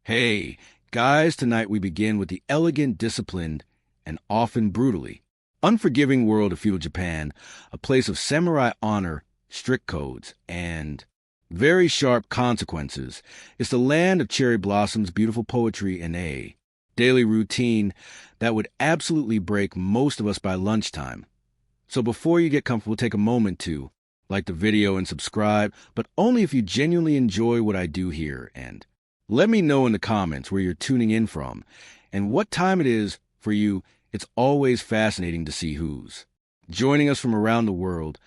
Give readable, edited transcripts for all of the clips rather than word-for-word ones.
Hey, guys, tonight we begin with the elegant, disciplined, and often brutally unforgiving world of feudal Japan, a place of samurai honor, strict codes, and very sharp consequences. It's the land of cherry blossoms, beautiful poetry, and a daily routine that would absolutely break most of us by lunchtime. So before you get comfortable, take a moment to like the video and subscribe, but only if you genuinely enjoy what I do here, and let me know in the comments where you're tuning in from and what time it is for you. It's always fascinating to see who's joining us from around the world.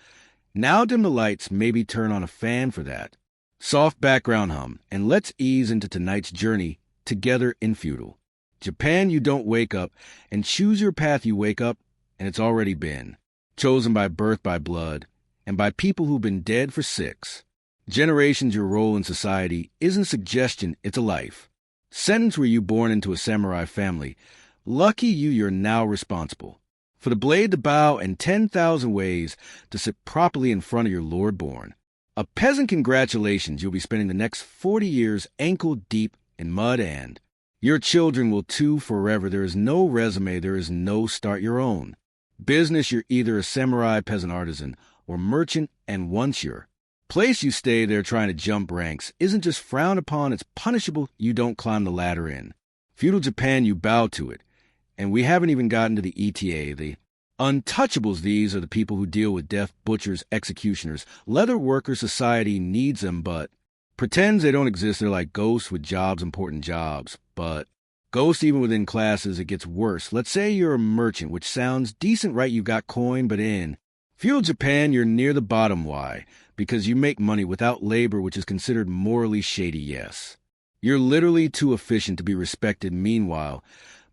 Now dim the lights, maybe turn on a fan for that soft background hum, and let's ease into tonight's journey together in feudal Japan. You don't wake up and choose your path. You wake up and it's already been chosen by birth, by blood, and by people who've been dead for 6 generations. Your role in society isn't suggestion, it's a life sentence. Were you born into a samurai family? Lucky you, you're now responsible for the blade to bow and 10,000 ways to sit properly in front of your lord born. A peasant, congratulations, you'll be spending the next 40 years ankle deep in mud, and your children will too forever. There is no resume, there is no start your own business. You're either a samurai, peasant, artisan, or merchant, and once you're place, you stay there. Trying to jump ranks isn't just frowned upon, it's punishable. You don't climb the ladder in feudal Japan, you bow to it. And we haven't even gotten to the ETA, the untouchables. These are the people who deal with death, butchers, executioners, leather workers. Society needs them, but pretends they don't exist. They're like ghosts with jobs, important jobs. But ghosts, even within classes, it gets worse. Let's say you're a merchant, which sounds decent, right? You've got coin, but in feudal Japan, you're near the bottom. Why? Because you make money without labor, which is considered morally shady. Yes, you're literally too efficient to be respected. Meanwhile,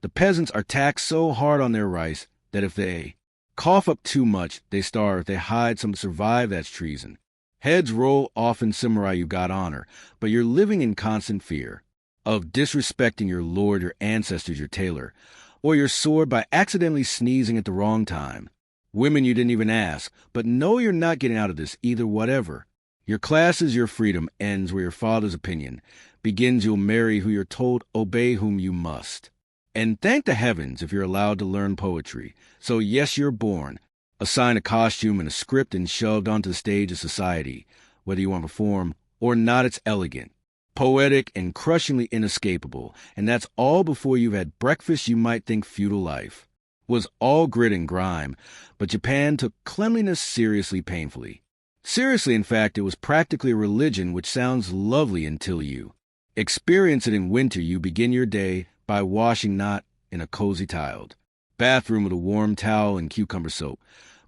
the peasants are taxed so hard on their rice that if they cough up too much, they starve. If they hide some to survive, that's treason. Heads roll. Often samurai, you got honor, but you're living in constant fear of disrespecting your lord, your ancestors, your tailor, or your sword by accidentally sneezing at the wrong time. Women, you didn't even ask, but no, you're not getting out of this either. Whatever your class is, your freedom ends where your father's opinion begins. You'll marry who you're told, obey whom you must. And thank the heavens if you're allowed to learn poetry. So yes, you're born, assigned a costume and a script, and shoved onto the stage of society. Whether you want to perform or not, it's elegant, poetic, and crushingly inescapable. And that's all before you've had breakfast. You might think feudal life was all grit and grime, but Japan took cleanliness seriously, painfully seriously. In fact, it was practically a religion, which sounds lovely until you experience it. In winter, you begin your day by washing not in a cozy tiled bathroom with a warm towel and cucumber soap,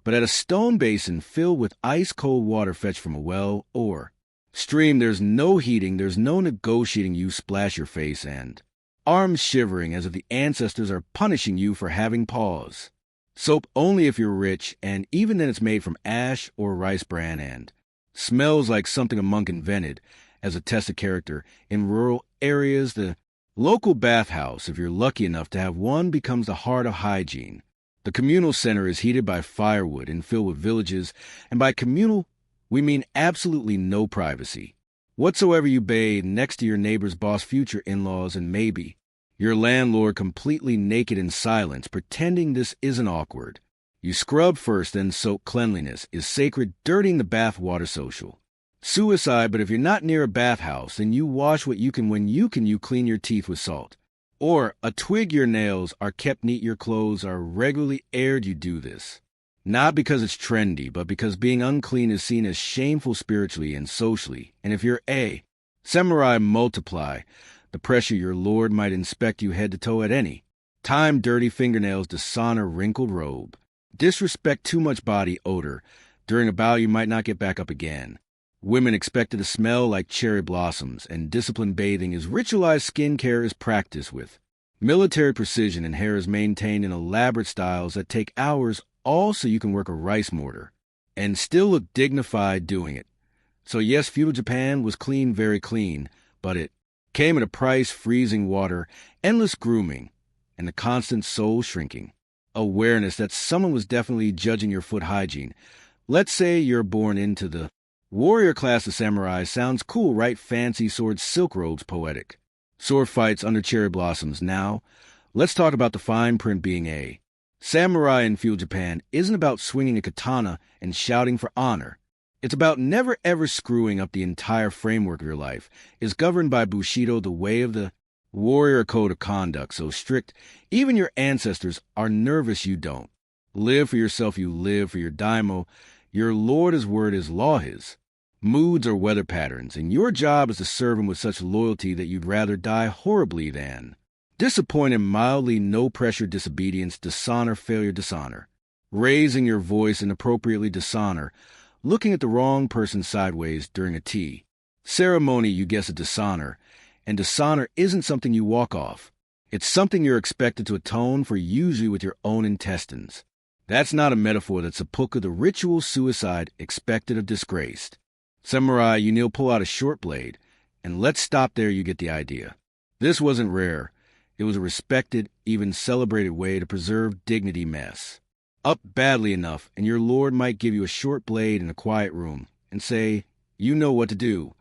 but at a stone basin filled with ice-cold water fetched from a well or stream. There's no heating, there's no negotiating. You splash your face and arms shivering as if the ancestors are punishing you for having paws. Soap only if you're rich, and even then it's made from ash or rice bran and smells like something a monk invented as a test of character. In rural areas, the local bathhouse, if you're lucky enough to have one, becomes the heart of hygiene. The communal center is heated by firewood and filled with villages, and by communal, we mean absolutely no privacy whatsoever. You bathe next to your neighbor's boss, future in-laws, and maybe your landlord, completely naked in silence, pretending this isn't awkward. You scrub first, then soap. Cleanliness is sacred, dirtying the bath water social suicide. But if you're not near a bathhouse, then you wash what you can when you can. You clean your teeth with salt or a twig. Your nails are kept neat. Your clothes are regularly aired. You do this not because it's trendy, but because being unclean is seen as shameful spiritually and socially. And if you're a samurai, multiply the pressure. Your lord might inspect you head to toe at any time. Dirty fingernails, dishonor, wrinkled robe, disrespect, too much body odor. During a bow, you might not get back up again. Women expected to smell like cherry blossoms, and disciplined bathing is ritualized. Skincare is practiced with military precision, and hair is maintained in elaborate styles that take hours, all so you can work a rice mortar and still look dignified doing it. So yes, feudal Japan was clean, very clean, but it came at a price: freezing water, endless grooming, and the constant soul shrinking awareness that someone was definitely judging your foot hygiene. Let's say you're born into the warrior class of samurai. Sounds cool, right? Fancy swords, silk robes, poetic sword fights under cherry blossoms. Now, let's talk about the fine print being a samurai in feudal Japan isn't about swinging a katana and shouting for honor. It's about never ever screwing up the entire framework of your life. It's governed by Bushido, the way of the warrior code of conduct, so strict, even your ancestors are nervous you don't. Live for yourself, you live for your daimyo. Your lord his word is law his. Moods are weather patterns, and your job is to serve him with such loyalty that you'd rather die horribly than disappoint him mildly, no-pressure disobedience, dishonor, failure, dishonor. Raising your voice inappropriately, dishonor. Looking at the wrong person sideways during a tea ceremony, you guess a dishonor. And dishonor isn't something you walk off. It's something you're expected to atone for, usually with your own intestines. That's not a metaphor. That's seppuku, the ritual suicide expected of disgraced. Samurai, you kneel, pull out a short blade, and let's stop there. You get the idea. This wasn't rare. It was a respected, even celebrated way to preserve dignity. Mess up badly enough, and your lord might give you a short blade in a quiet room and say, you know what to do.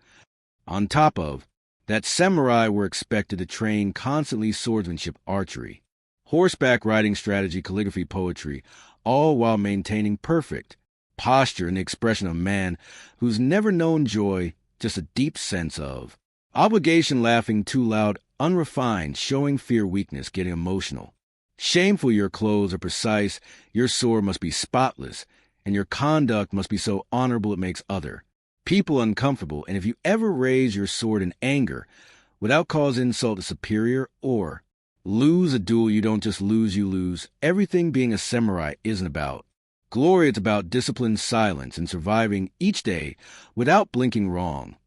On top of that, samurai were expected to train constantly swordsmanship, archery, horseback riding, strategy, calligraphy, poetry, all while maintaining perfect posture and the expression of a man who's never known joy, just a deep sense of obligation, laughing too loud, unrefined, showing fear, weakness, getting emotional. Shameful, your clothes are precise, your sword must be spotless, and your conduct must be so honorable it makes other people uncomfortable. And if you ever raise your sword in anger without cause insult to superior or lose a duel, you don't just lose, you lose. Everything being a samurai isn't about glory. It's about discipline, silence, and surviving each day without blinking wrong.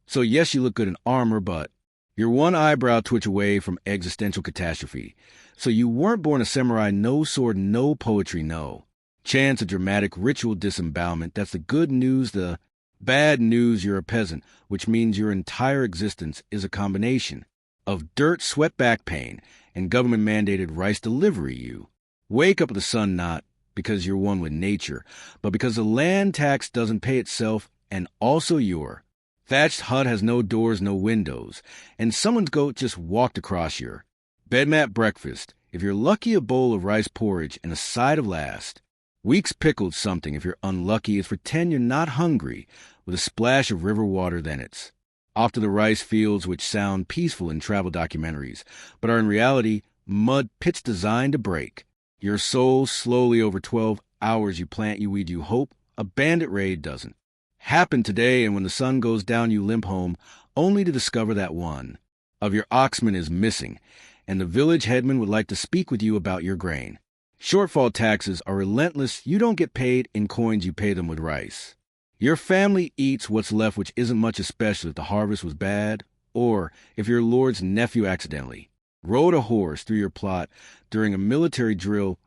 So yes, you look good in armor, but you're one eyebrow twitch away from existential catastrophe. So you weren't born a samurai. No sword, no poetry, no chance of dramatic ritual disembowelment. That's the good news. The bad news, you're a peasant, which means your entire existence is a combination of dirt, sweat, back pain, and government-mandated rice delivery. You wake up with the sun, not because you're one with nature, but because the land tax doesn't pay itself, and also your thatched hut has no doors, no windows, and someone's goat just walked across your bedmat. Breakfast, if you're lucky, a bowl of rice porridge and a side of last week's pickled something. If you're unlucky, it's pretend you're not hungry with a splash of river water. Then it's off to the rice fields, which sound peaceful in travel documentaries, but are in reality mud pits designed to break your soul slowly over 12 hours. You plant, you weed, you hope. A bandit raid doesn't happen today, and when the sun goes down, you limp home, only to discover that one of your oxmen is missing, and the village headman would like to speak with you about your grain. Shortfall taxes are relentless. You don't get paid in coins, you pay them with rice. Your family eats what's left, which isn't much, especially if the harvest was bad, or if your lord's nephew accidentally rode a horse through your plot during a military drill.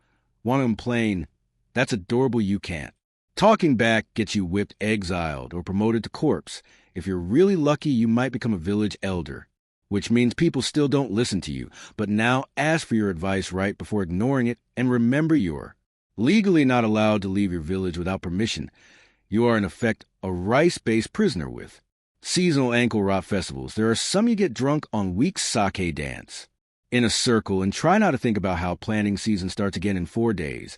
Want to complain? That's adorable. You can't. Talking back gets you whipped, exiled, or promoted to corpse. If you're really lucky, you might become a village elder, which means people still don't listen to you. But now ask for your advice right before ignoring it, and remember you're legally not allowed to leave your village without permission. You are, in effect, a rice-based prisoner with seasonal ankle rot festivals. There are some you get drunk on week's sake dance in a circle, and try not to think about how planting season starts again in 4 days.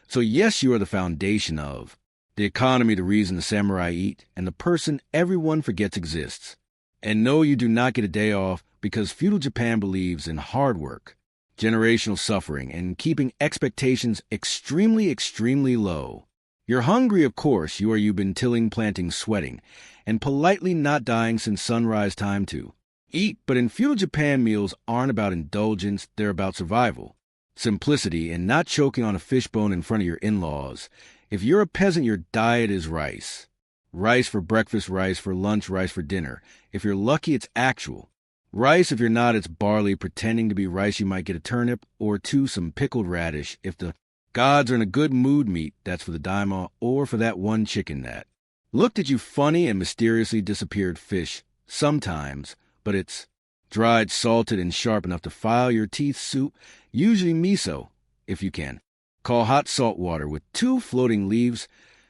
So yes, you are the foundation of the economy, the reason the samurai eat, and the person everyone forgets exists. And no, you do not get a day off, because feudal Japan believes in hard work, generational suffering, and keeping expectations extremely, extremely low. You're hungry, of course. You've been tilling, planting, sweating, and politely not dying since sunrise time to eat. But in feudal Japan, meals aren't about indulgence. They're about survival, simplicity, and not choking on a fishbone in front of your in-laws. If you're a peasant, your diet is rice. Rice for breakfast, rice for lunch, rice for dinner. If you're lucky, it's actual rice. If you're not, it's barley. Pretending to be rice, you might get a turnip or two, some pickled radish. If the gods are in a good mood, meat, that's for the daimyo, or for that one chicken that looked at you funny and mysteriously disappeared. Fish, sometimes, but it's dried, salted, and sharp enough to file your teeth. Soup, usually miso, if you can. Call hot salt water with 2 floating leaves.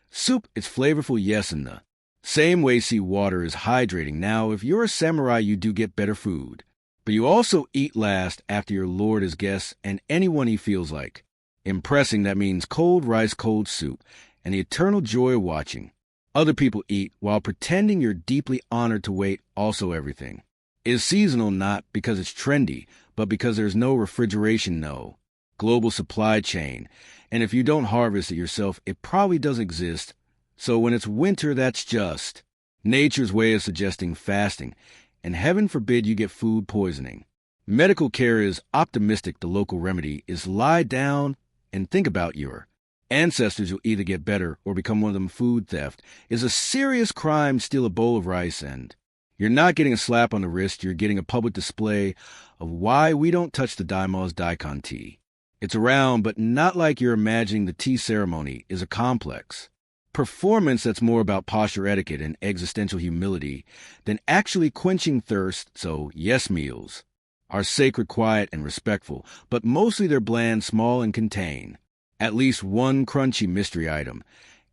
Soup, it's flavorful, yes, in the same way sea water is hydrating. Now, if you're a samurai, you do get better food. But you also eat last after your lord his guests and anyone he feels like. Impressing, that means cold rice, cold soup, and the eternal joy of watching other people eat while pretending you're deeply honored to wait, also everything. Is seasonal not because it's trendy, but because there's no refrigeration, no global supply chain. And if you don't harvest it yourself, it probably doesn't exist. So when it's winter, that's just nature's way of suggesting fasting. And heaven forbid you get food poisoning. Medical care is optimistic. The local remedy is lie down and think about your ancestors. You'll either get better or become one of them. Food theft is a serious crime. Steal a bowl of rice and you're not getting a slap on the wrist. You're getting a public display of why we don't touch the Daimos daikon tea. It's around, but not like you're imagining. The tea ceremony is a complex performance that's more about posture etiquette and existential humility than actually quenching thirst. So, yes, meals are sacred, quiet, and respectful, but mostly they're bland, small, and contain at least one crunchy mystery item.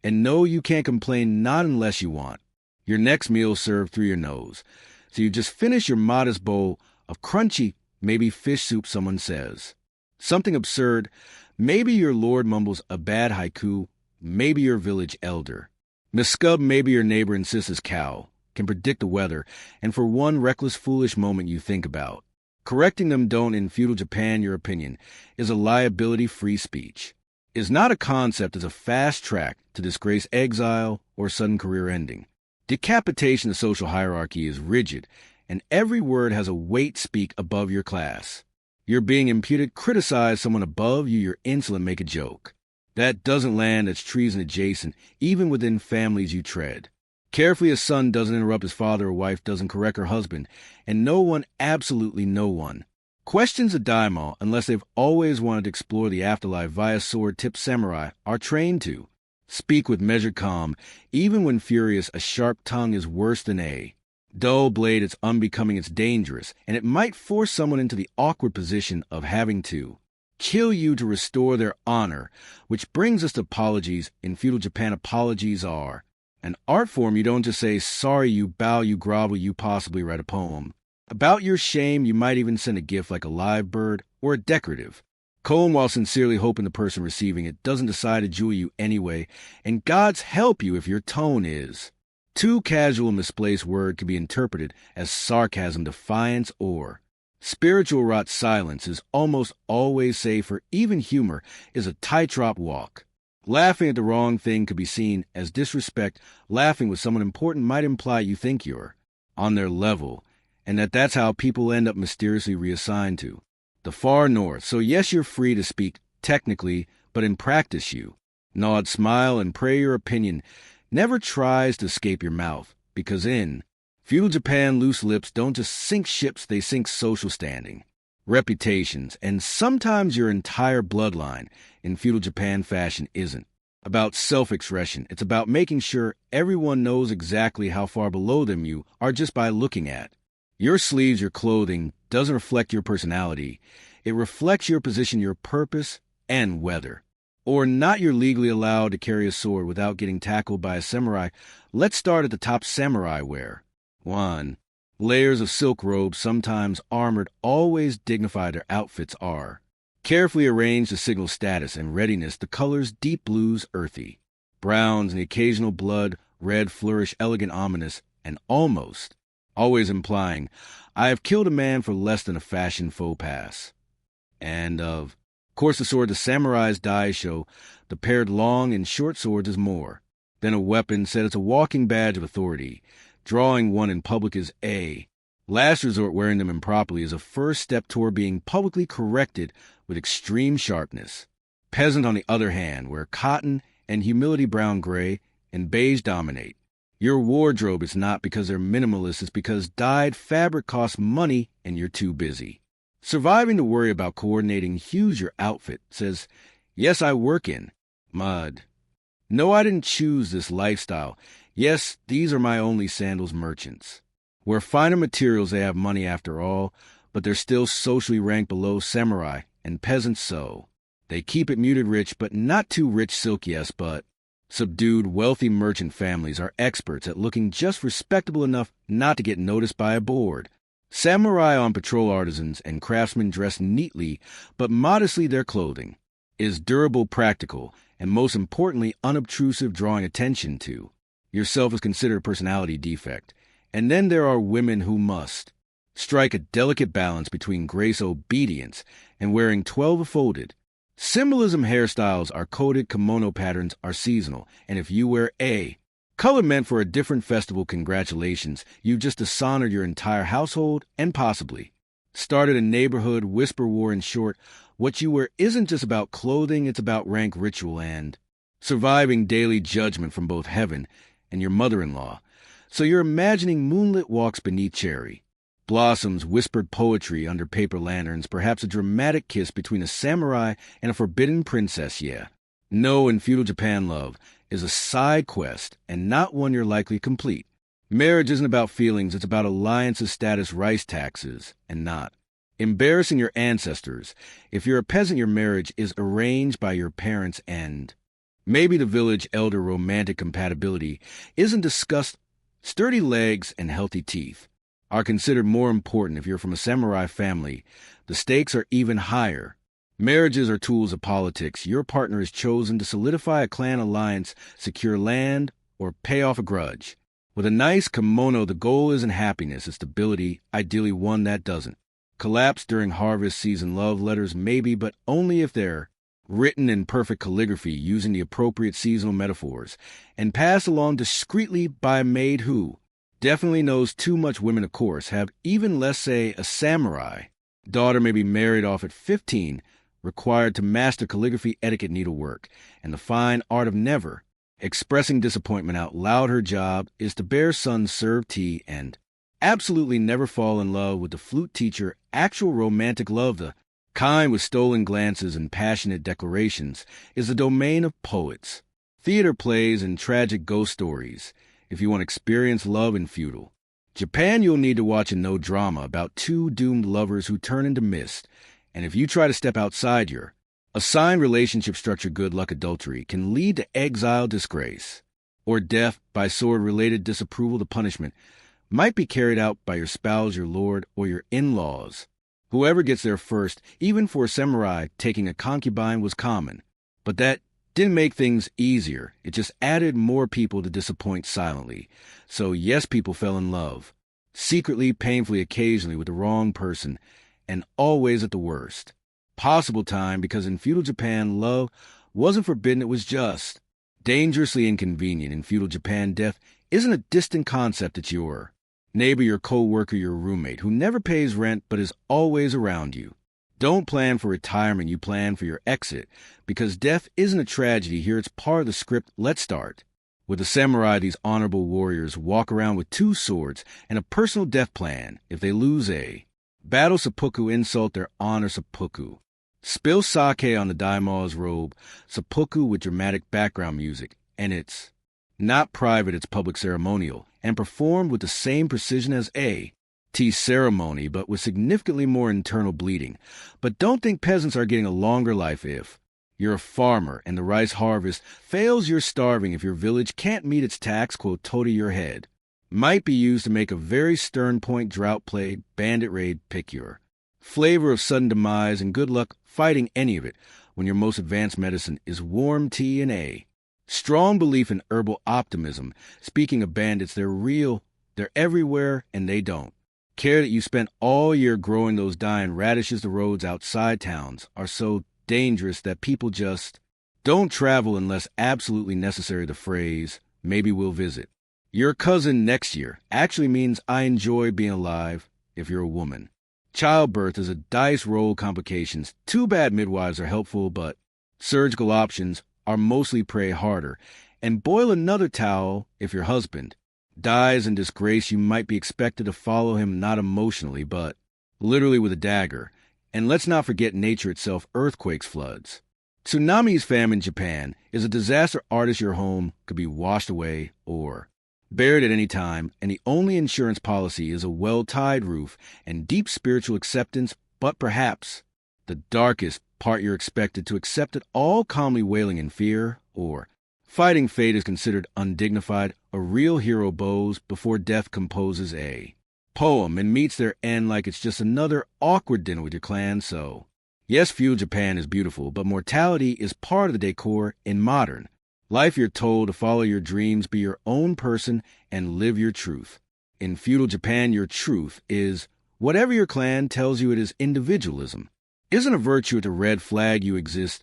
And no, you can't complain, not unless you want your next meal served through your nose. So you just finish your modest bowl of crunchy, maybe fish soup, someone says something absurd. Maybe your lord mumbles a bad haiku. Maybe your village elder miscub. Maybe your neighbor insists his cow can predict the weather. And for one reckless, foolish moment you think about correcting them. Don't. In feudal Japan, your opinion is a liability. Free speech is not a concept as a fast track to disgrace, exile, or sudden career ending. Decapitation of social hierarchy is rigid, and every word has a weight. Speak above your class. You're being imputed. Criticize someone above you. You're insolent. Make a joke that doesn't land. That's treason adjacent, even within families you tread carefully. A son doesn't interrupt his father. A wife doesn't correct her husband. And no one, absolutely no one, questions a daimyo unless they've always wanted to explore the afterlife via sword-tipped samurai are trained to speak with measured calm. Even when furious, a sharp tongue is worse than a dull blade. It's unbecoming, it's dangerous, and it might force someone into the awkward position of having to kill you to restore their honor. Which brings us to apologies. In feudal Japan, apologies are an art form. You don't just say sorry, you bow, you grovel, you possibly write a poem about your shame. You might even send a gift like a live bird or a decorative koan while sincerely hoping the person receiving it doesn't decide to jewel you anyway. And God's help you if your tone is too casual. A misplaced word can be interpreted as sarcasm, defiance, or spiritual rot. Silence is almost always safer. Even humor is a tightrope walk. Laughing at the wrong thing could be seen as disrespect. Laughing with someone important might imply you think you're on their level, and that's how people end up mysteriously reassigned to the far north. So yes, you're free to speak technically, but in practice you nod, smile, and pray. Your opinion never tries to escape your mouth, because in feudal Japan, loose lips don't just sink ships, they sink social standing, reputations, and sometimes your entire bloodline. In feudal Japan, fashion isn't about self-expression. It's about making sure everyone knows exactly how far below them you are just by looking at your sleeves. Your clothing doesn't reflect your personality. It reflects your position, your purpose, and whether or not you're legally allowed to carry a sword without getting tackled by a samurai. Let's start at the top. Samurai wear 1. Layers of silk robes, sometimes armored, always dignified. Their outfits are carefully arranged to signal status and readiness. The colors: deep blues, earthy browns, and the occasional blood red flourish, elegant, ominous, and almost always implying, I have killed a man for less than a fashion faux pas. And of course, the sword. The samurai's dai show the paired long and short swords is more than a weapon. Said it's a walking badge of authority. Drawing one in public is a last resort. Wearing them improperly is a first step toward being publicly corrected with extreme sharpness. Peasant, on the other hand, wear cotton and humility. Brown, gray, and beige dominate your wardrobe. It's not because they're minimalist, it's because dyed fabric costs money and you're too busy surviving to worry about coordinating hues. Your outfit says, yes, I work in mud. No, I didn't choose this lifestyle. Yes, these are my only sandals. Merchants wear finer materials. They have money after all, but they're still socially ranked below samurai and peasants, so they keep it muted. Rich, but not too rich. Silk, yes, but subdued. Wealthy merchant families are experts at looking just respectable enough not to get noticed by a board Samurai on patrol artisans and craftsmen dress neatly but modestly their clothing, is durable, practical, and most importantly unobtrusive, drawing attention to. Yourself is considered a personality defect. And then there are women who must strike a delicate balance between grace obedience and wearing 12 folded. Symbolism hairstyles are coded, kimono patterns are seasonal, and if you wear a color meant for a different festival, congratulations, you've just dishonored your entire household and possibly started a neighborhood whisper war. In short, what you wear isn't just about clothing, it's about rank, ritual, and surviving daily judgment from both heaven and your mother-in-law. So you're imagining moonlit walks beneath cherry blossoms, whispered poetry under paper lanterns, perhaps a dramatic kiss between a samurai and a forbidden princess. Yeah. No, in feudal Japan, love is a side quest and not one you're likely to complete. Marriage isn't about feelings, it's about alliances, status, rice taxes, and not embarrassing your ancestors. If you're a peasant, your marriage is arranged by your parents and maybe the village elder. Romantic compatibility isn't discussed. Sturdy legs and healthy teeth are considered more important. If you're from a samurai family, the stakes are even higher. Marriages are tools of politics. Your partner is chosen to solidify a clan alliance, secure land, or pay off a grudge. With a nice kimono, the goal isn't happiness, it's stability, ideally one that doesn't collapse during harvest season. Love letters maybe, but only if they're written in perfect calligraphy using the appropriate seasonal metaphors and passed along discreetly by a maid who definitely knows too much. Women, of course, have even less say. A samurai daughter may be married off at 15, required to master calligraphy, etiquette, needlework, and the fine art of never expressing disappointment out loud. Her job is to bear sons, serve tea, and absolutely never fall in love with the flute teacher. Actual romantic love, the kind with stolen glances and passionate declarations, is the domain of poets, theater plays, and tragic ghost stories. If you want to experience love in feudal Japan, you'll need to watch a no drama about two doomed lovers who turn into mist. And if you try to step outside your assigned relationship structure, good luck. Adultery can lead to exile, disgrace, or death by sword-related disapproval. The punishment might be carried out by your spouse, your lord, or your in-laws. Whoever gets there first. Even for a samurai, taking a concubine was common. But that didn't make things easier. It just added more people to disappoint silently. So yes, people fell in love, secretly, painfully, occasionally with the wrong person, and always at the worst possible time, because in feudal Japan, love wasn't forbidden, it was just dangerously inconvenient. In feudal Japan, death isn't a distant concept. It's your neighbor, your co-worker, your roommate, who never pays rent but is always around you. Don't plan for retirement, you plan for your exit, because death isn't a tragedy here, it's part of the script. Let's start. With the samurai, these honorable warriors walk around with 2 swords and a personal death plan. If they lose a battle, seppuku, insult their honor, seppuku. Spill sake on the daimyo's robe, seppuku, with dramatic background music, and it's not private, it's public, ceremonial, and performed with the same precision as a tea ceremony, but with significantly more internal bleeding. But don't think peasants are getting a longer life. If you're a farmer and the rice harvest fails, you're starving. If your village can't meet its tax, quote, toti, your head might be used to make a very stern point. Drought, plague, bandit raid, pick your flavor of sudden demise, and good luck fighting any of it when your most advanced medicine is warm tea and a strong belief in herbal optimism. Speaking of bandits, they're real, they're everywhere, and they don't care that you spent all year growing those dying radishes. The roads outside towns are so dangerous that people just don't travel unless absolutely necessary. The phrase, maybe we'll visit your cousin next year, actually means I enjoy being alive if you're a woman. Childbirth is a dice roll complications. Too bad midwives are helpful, but surgical options are mostly pray harder. And boil another towel if your husband dies in disgrace. You might be expected to follow him, not emotionally, but literally with a dagger. And let's not forget nature itself, earthquakes, floods. Tsunamis. Famine. Japan is a disaster artist. Your home could be washed away or buried at any time, and the only insurance policy is a well-tied roof and deep spiritual acceptance. But perhaps the darkest part, you're expected to accept it all calmly, wailing in fear or fighting fate is considered undignified. A real hero bows before death composes a poem and meets their end like it's just another awkward dinner with your clan. So, yes, feudal Japan is beautiful, but mortality is part of the decor in modern life. You're told to follow your dreams, be your own person, and live your truth. In feudal Japan, your truth is whatever your clan tells you it is. Individualism isn't a virtue. It's a red flag. You exist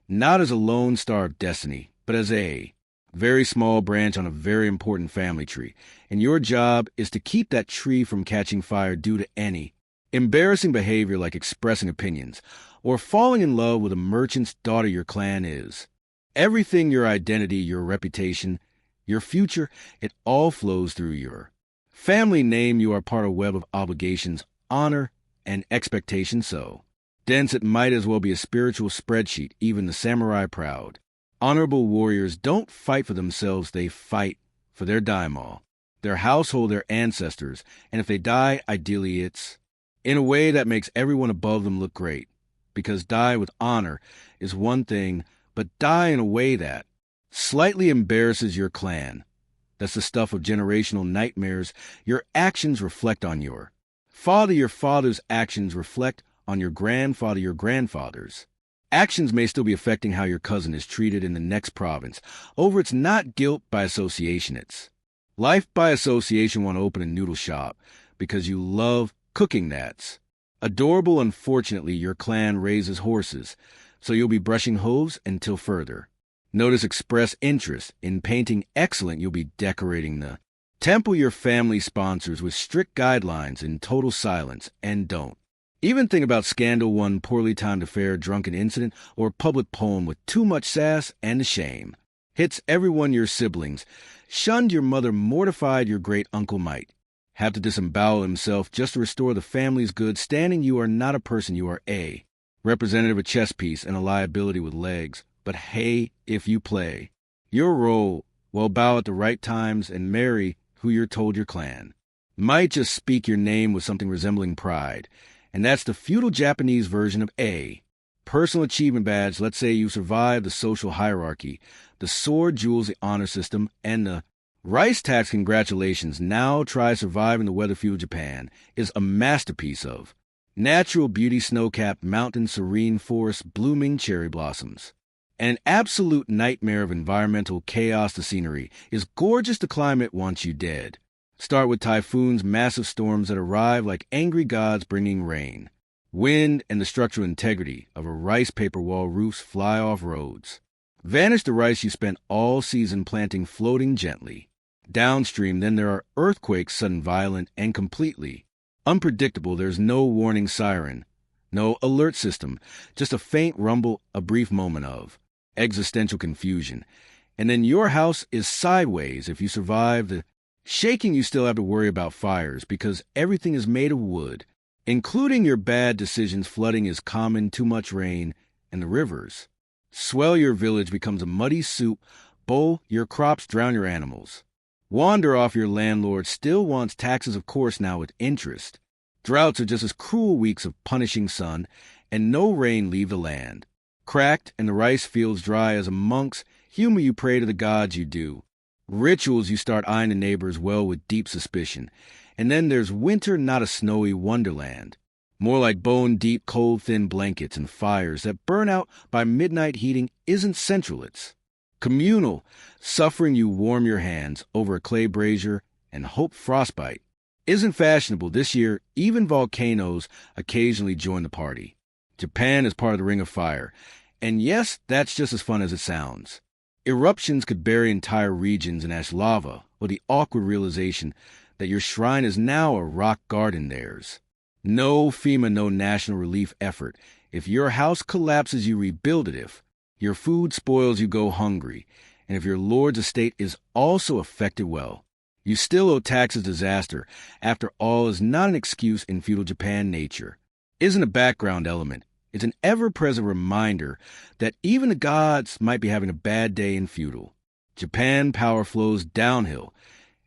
not as a lone star of destiny, but as a very small branch on a very important family tree. And your job is to keep that tree from catching fire due to any embarrassing behavior like expressing opinions or falling in love with a merchant's daughter. Your clan is everything. Your identity, your reputation, your future, it all flows through your family name. You are part of a web of obligations, honor, and expectation. So dense it might as well be a spiritual spreadsheet. Even the samurai proud, honorable warriors don't fight for themselves. They fight for their daimyo, their household, their ancestors. And if they die, ideally it's in a way that makes everyone above them look great. Because die with honor is one thing, but die in a way that slightly embarrasses your clan. That's the stuff of generational nightmares. Your actions reflect on your father. Your father's actions reflect on your grandfather. Your grandfather's actions may still be affecting how your cousin is treated in the next province. Over it's not guilt by association. It's life by association. Want to open a noodle shop because you love cooking. That's adorable. Unfortunately, your clan raises horses, so you'll be brushing hooves until further notice. Express interest in painting. Excellent. You'll be decorating the temple your family sponsors with strict guidelines in total silence. And don't even think about scandal. One poorly timed affair, drunken incident, or public poem with too much sass and shame hits everyone. Your siblings shunned your mother, mortified. Your great uncle might have to disembowel himself just to restore the family's good standing. You are not a person. You are a representative, a chess piece, and a liability with legs. But hey, if you play your role well, bow at the right times and marry who you're told. Your clan might just speak your name with something resembling pride. And that's the feudal Japanese version of a personal achievement badge. Let's say you survive the social hierarchy, the sword, jewels, the honor system, and the rice tax. Congratulations. Now try surviving the weather. Feudal Japan is a masterpiece of natural beauty, snow-capped mountains, serene forests, blooming cherry blossoms. An absolute nightmare of environmental chaos. The scenery is gorgeous. The climate wants you dead. Start with typhoons, massive storms that arrive like angry gods bringing rain. Wind and the structural integrity of a rice paper wall. Roofs fly off roads. Vanish the rice you spent all season planting, floating gently downstream. Then there are earthquakes, sudden, violent, and completely unpredictable. There's no warning siren, no alert system, just a faint rumble, a brief moment of existential confusion. And then your house is sideways. If you survive the shaking, you still have to worry about fires because everything is made of wood, including your bad decisions. Flooding is common, too much rain, and the rivers swell. Your village becomes a muddy soup bowl. Your crops drown your animals. Wander off. Your landlord still wants taxes, of course, now with interest. Droughts are just as cruel weeks of punishing sun, and no rain leave the land. Cracked and the rice fields dry. As a monk's humor, you pray to the gods. You do rituals. You start eyeing the neighbors well with deep suspicion. And then there's winter, not a snowy wonderland. More like bone-deep, cold, thin blankets and fires that burn out by midnight. Heating isn't central. It's communal. Suffering, you warm your hands over a clay brazier and hope frostbite isn't fashionable. This year, even volcanoes occasionally join the party. Japan is part of the Ring of Fire. And yes, that's just as fun as it sounds. Eruptions could bury entire regions in ash lava, or the awkward realization that your shrine is now a rock garden. There's no FEMA, no national relief effort. If your house collapses, you rebuild it. If your food spoils, you go hungry. And if your lord's estate is also affected, well, you still owe taxes. Disaster, after all, is not an excuse in feudal Japan. Nature isn't a background element. It's an ever-present reminder that even the gods might be having a bad day. In feudal Japan, power flows downhill,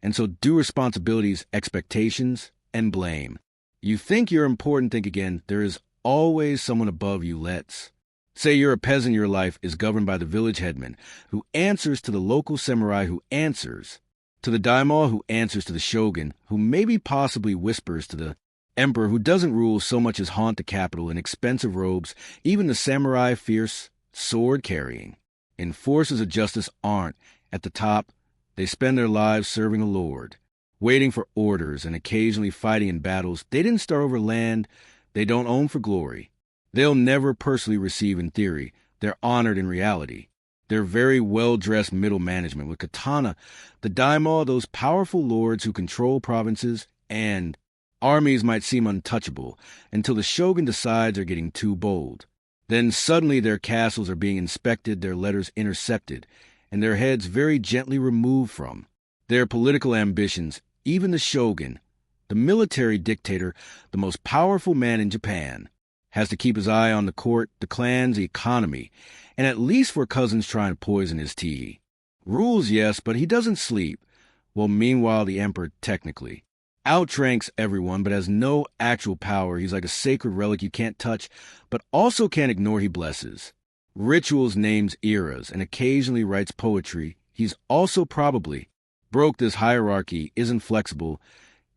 and so do responsibilities, expectations, and blame. You think you're important, think again. There is always someone above you. Let's say you're a peasant. Your life is governed by the village headman, who answers to the local samurai, who answers To the daimyo who answers to the shogun, who maybe possibly whispers to the emperor who doesn't rule so much as haunt the capital in expensive robes, even the samurai fierce sword-carrying. Enforcers of justice aren't at the top. They spend their lives serving a lord, waiting for orders and occasionally fighting in battles they didn't start over land they don't own for glory. They'll never personally receive in theory. They're honored in reality. They're very well-dressed middle management with katana, the daimyo, those powerful lords who control provinces, and armies might seem untouchable until the shogun decides they're getting too bold. Then suddenly their castles are being inspected, their letters intercepted, and their heads very gently removed from. Their political ambitions, even the shogun, the military dictator, the most powerful man in Japan, has to keep his eye on the court, the clans, the economy, and at least for cousins trying to poison his tea. Rules, yes, but he doesn't sleep. Well, meanwhile, the emperor, technically, outranks everyone but has no actual power. He's like a sacred relic you can't touch, but also can't ignore he blesses. Rituals, names, eras, and occasionally writes poetry. He's also probably broke this hierarchy, isn't flexible.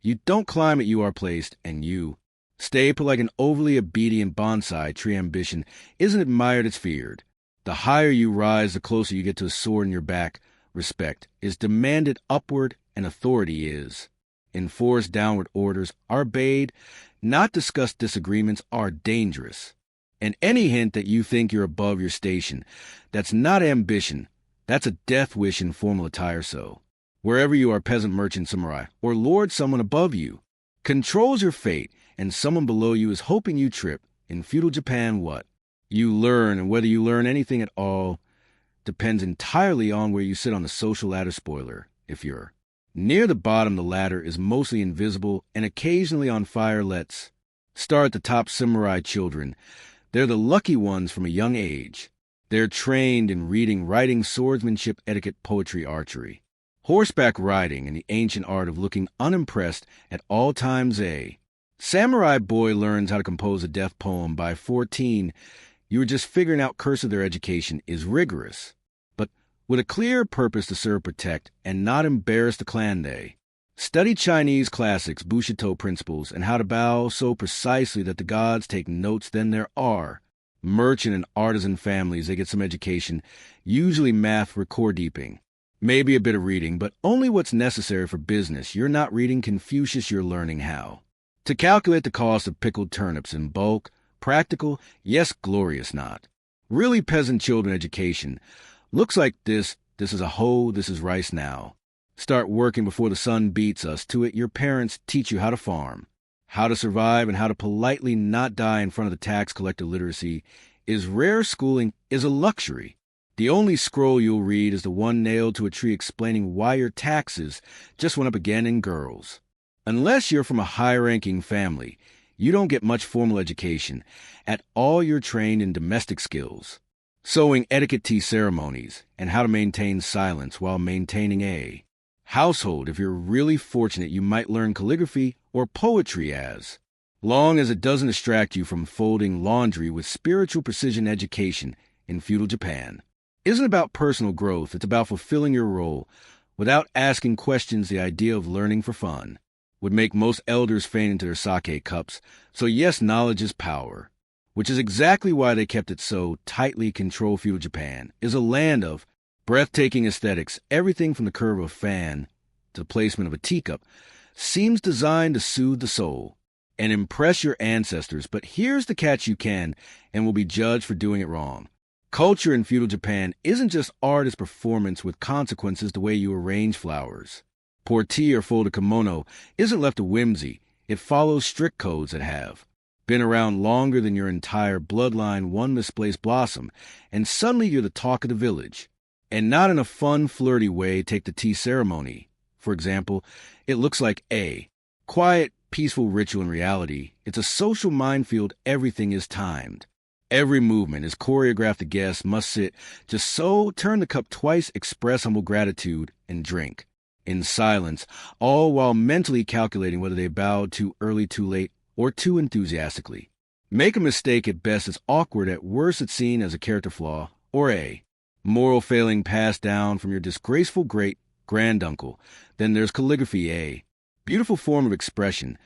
You don't climb it, you are placed, and you stay put like an overly obedient bonsai tree. Ambition isn't admired, it's feared. The higher you rise, the closer you get to a sword in your back. Respect is demanded upward, and authority is enforced. Downward orders are obeyed. Not discussed disagreements are dangerous. And any hint that you think you're above your station, that's not ambition. That's a death wish in formal attire. So, wherever you are, peasant, merchant, samurai, or lord, someone above you controls your fate, and someone below you is hoping you trip. In feudal Japan, what you learn, and whether you learn anything at all, depends entirely on where you sit on the social ladder. Spoiler, if you're near the bottom, the ladder is mostly invisible and occasionally on fire. Let's start at the top. Samurai children, they're the lucky ones from a young age. They're trained in reading, writing, swordsmanship, etiquette, poetry, archery, horseback riding, and the ancient art of looking unimpressed at all times. A samurai boy learns how to compose a death poem by 14. You were just figuring out. Curse of their education is rigorous, but with a clear purpose to serve, protect, and not embarrass the clan. They study Chinese classics, Bushido principles, and how to bow so precisely that the gods take notes. Then there are merchant and artisan families. They get some education, usually math, record deeping, maybe a bit of reading, but only what's necessary for business. You're not reading Confucius, you're learning how to calculate the cost of pickled turnips in bulk. Practical, yes, glorious not. Really peasant children education looks like this. This is a hoe, this is rice now. Start working before the sun beats us to it. Your parents teach you how to farm, how to survive, and how to politely not die in front of the tax collector. Literacy is rare. Schooling is a luxury. The only scroll you'll read is the one nailed to a tree explaining why your taxes just went up again. In girls, unless you're from a high-ranking family, you don't get much formal education. At all, you're trained in domestic skills, sewing, etiquette, tea ceremonies, and how to maintain silence while maintaining a household. If you're really fortunate, you might learn calligraphy or poetry as long as it doesn't distract you from folding laundry. With spiritual precision, education in feudal Japan isn't about personal growth. It's about fulfilling your role without asking questions. The idea of learning for fun would make most elders faint into their sake cups. So yes, knowledge is power, which is exactly why they kept it so tightly controlled. Feudal Japan is a land of breathtaking aesthetics. Everything from the curve of a fan to the placement of a teacup seems designed to soothe the soul and impress your ancestors. But here's the catch: you can and will be judged for doing it wrong. Culture in feudal Japan isn't just art, it's performance with consequences. The way you arrange flowers, pour tea, or fold a kimono isn't left to whimsy. It follows strict codes that have been around longer than your entire bloodline. One misplaced blossom, and suddenly you're the talk of the village. And not in a fun, flirty way. Take the tea ceremony, for example. It looks like a quiet, peaceful ritual. In reality, it's a social minefield. Everything is timed. Every movement is choreographed. The guests must sit just so, turn the cup twice, express humble gratitude, and drink in silence, all while mentally calculating whether they bowed too early, too late, or too enthusiastically. Make a mistake at best, it's awkward. At worst, it's seen as a character flaw or a moral failing passed down from your disgraceful great granduncle. Then there's calligraphy, a beautiful form of expression.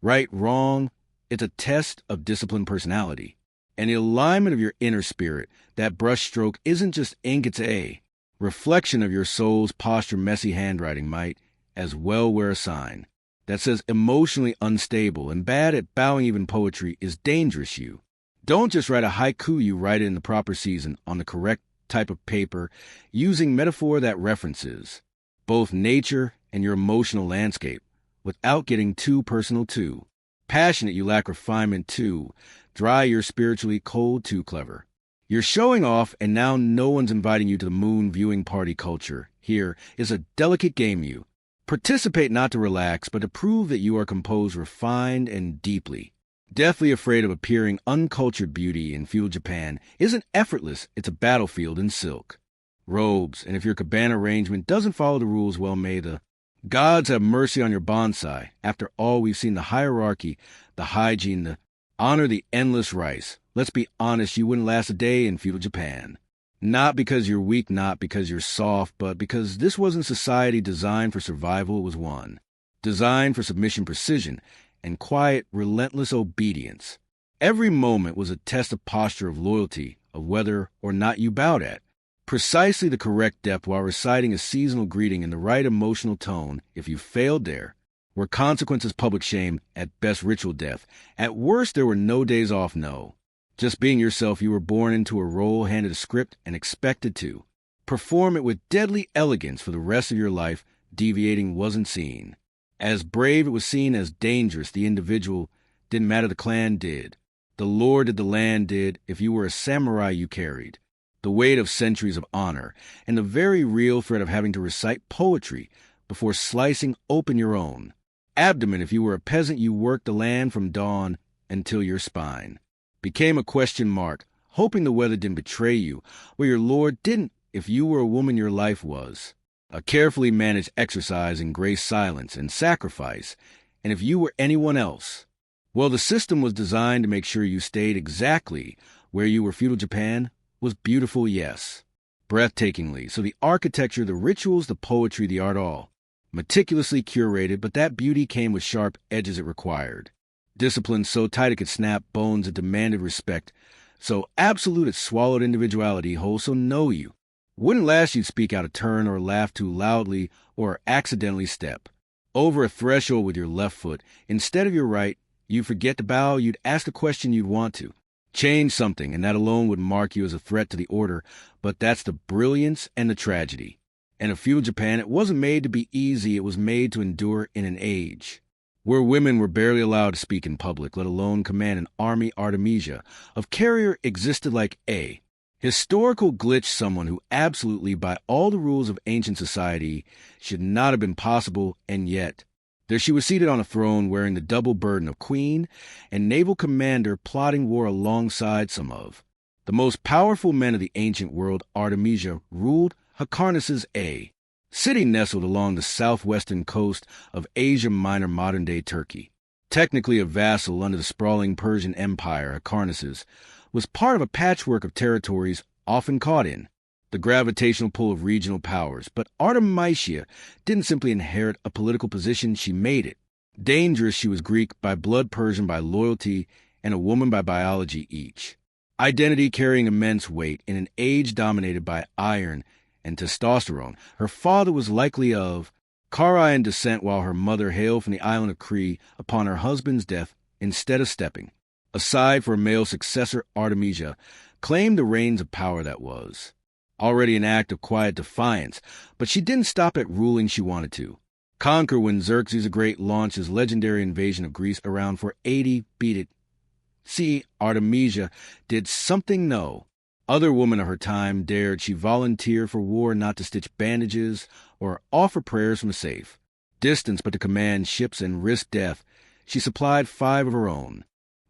Right, wrong, it's a test of disciplined personality. And the alignment of your inner spirit, that brushstroke isn't just ink, it's a reflection of your soul's posture. Messy handwriting might as well wear a sign that says emotionally unstable and bad at bowing. Even poetry is dangerous. You don't just write a haiku, you write it in the proper season, on the correct type of paper, using metaphor that references both nature and your emotional landscape, without getting too personal. Too passionate, you lack refinement. Too dry, you're spiritually cold. Too clever, you're showing off, and now no one's inviting you to the moon viewing party. Culture here is a delicate game. You participate not to relax, but to prove that you are composed, refined, and deathly afraid of appearing. Uncultured beauty in feudal Japan isn't effortless, it's a battlefield in silk robes, and if your cabana arrangement doesn't follow the rules, well, may the gods have mercy on your bonsai. After all, we've seen the hierarchy, the hygiene, the honor, the endless rice. Let's be honest, you wouldn't last a day in feudal Japan. Not because you're weak, not because you're soft, but because this wasn't society designed for survival. It was one designed for submission, precision, and quiet, relentless obedience. Every moment was a test of posture, of loyalty, of whether or not you bowed at precisely the correct depth while reciting a seasonal greeting in the right emotional tone. If you failed, there were consequences, public shame, at best ritual death. At worst, there were no days off, no. Just being yourself. You were born into a role, handed a script, and expected to perform it with deadly elegance for the rest of your life. Deviating wasn't seen as brave, it was seen as dangerous. The individual didn't matter, the clan did. The lord did, the land did. If you were a samurai, you carried the weight of centuries of honor and the very real threat of having to recite poetry before slicing open your own abdomen. If you were a peasant, you worked the land from dawn until your spine became a question mark, hoping the weather didn't betray you, where your lord didn't. If you were a woman, your life was a carefully managed exercise in grace, silence, and sacrifice. And if you were anyone else, well, the system was designed to make sure you stayed exactly where you were. Feudal Japan was beautiful, yes, breathtakingly. So the architecture, the rituals, the poetry, the art, all meticulously curated, but that beauty came with sharp edges. It required discipline so tight it could snap bones. It demanded respect so absolute it swallowed individuality whole. So know you wouldn't last. You'd speak out of turn, or laugh too loudly, or accidentally step over a threshold with your left foot instead of your right. You'd forget to bow. You'd ask a question. You'd want to change something, and that alone would mark you as a threat to the order. But that's the brilliance and the tragedy. And of feudal Japan, it wasn't made to be easy. It was made to endure in an age where women were barely allowed to speak in public, let alone command an army. Artemisia of Carrier existed like a historical glitch, someone who absolutely, by all the rules of ancient society, should not have been possible. And yet there she was, seated on a throne, wearing the double burden of queen and naval commander, plotting war alongside some of the most powerful men of the ancient world. Artemisia ruled Hyrcanus's a city nestled along the southwestern coast of Asia Minor, modern-day Turkey. Technically a vassal under the sprawling Persian Empire, Hyrcanus's was part of a patchwork of territories often caught in the gravitational pull of regional powers. But Artemisia didn't simply inherit a political position, she made it. Dangerous, she was Greek by blood, Persian by loyalty, and a woman by biology, each identity carrying immense weight in an age dominated by iron and testosterone. Her father was likely of Karian descent, while her mother hailed from the island of Crete. Upon her husband's death, instead of stepping aside for a male successor, Artemisia claimed the reins of power. That was already an act of quiet defiance, but she didn't stop at ruling. She wanted to conquer. When Xerxes the Great launched his legendary invasion of Greece around 480 BC, Artemisia did something no other woman of her time dared. She volunteered for war, not to stitch bandages or offer prayers from a safe distance, but to command ships and risk death. She supplied 5 of her own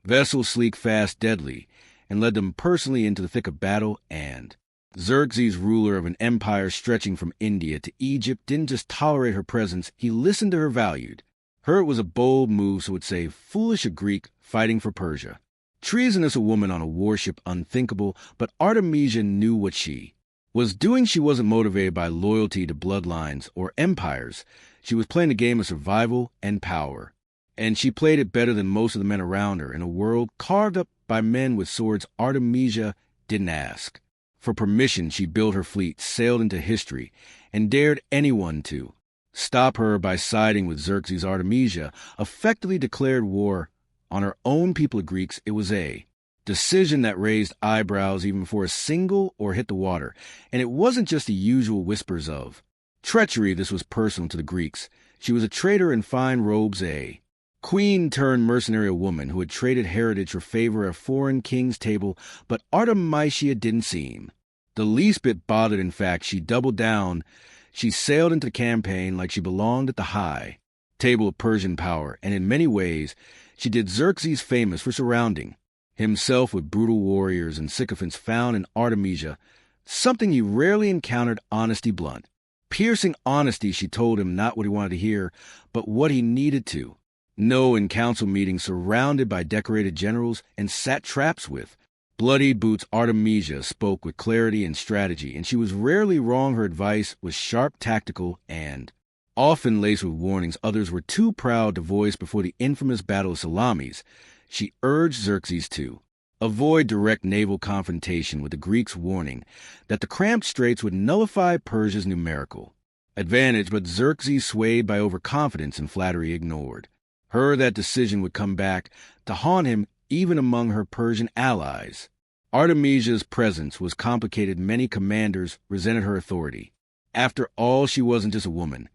vessels, sleek, fast, deadly, and led them personally into the thick of battle. And Xerxes, ruler of an empire stretching from India to Egypt, didn't just tolerate her presence, he listened to her, valued her. It was a bold move, so would say foolish a Greek fighting for Persia. Treasonous a woman on a warship, unthinkable, but Artemisia knew what she was doing. She wasn't motivated by loyalty to bloodlines or empires. She was playing a game of survival and power. And she played it better than most of the men around her in a world carved up by men with swords Artemisia didn't ask. For permission, she built her fleet, sailed into history, and dared anyone to stop her by siding with Xerxes. Artemisia effectively declared war on her own people of Greeks. It was a decision that raised eyebrows even before a single oar hit the water, and it wasn't just the usual whispers of treachery. This was personal to the Greeks. She was a traitor in fine robes, a queen-turned-mercenary woman who had traded heritage for favor at a foreign king's table, but Artemisia didn't seem the least bit bothered. In fact, she doubled down. She sailed into the campaign like she belonged at the high table of Persian power, and in many ways, she did Xerxes famous for surrounding himself with brutal warriors and sycophants. Found in Artemisia something he rarely encountered: honesty, blunt, piercing honesty. She told him not what he wanted to hear, but what he needed to know in council meetings, surrounded by decorated generals and satraps with bloodied boots. Artemisia spoke with clarity and strategy, and she was rarely wrong. Her advice was sharp, tactical, and often laced with warnings others were too proud to voice. Before the infamous Battle of Salamis, she urged Xerxes to avoid direct naval confrontation with the Greeks, warning that the cramped straits would nullify Persia's numerical advantage. But Xerxes, swayed by overconfidence and flattery, ignored her. That decision would come back to haunt him even among her Persian allies. Artemisia's presence was complicated. Many commanders resented her authority. After all, she wasn't just a woman.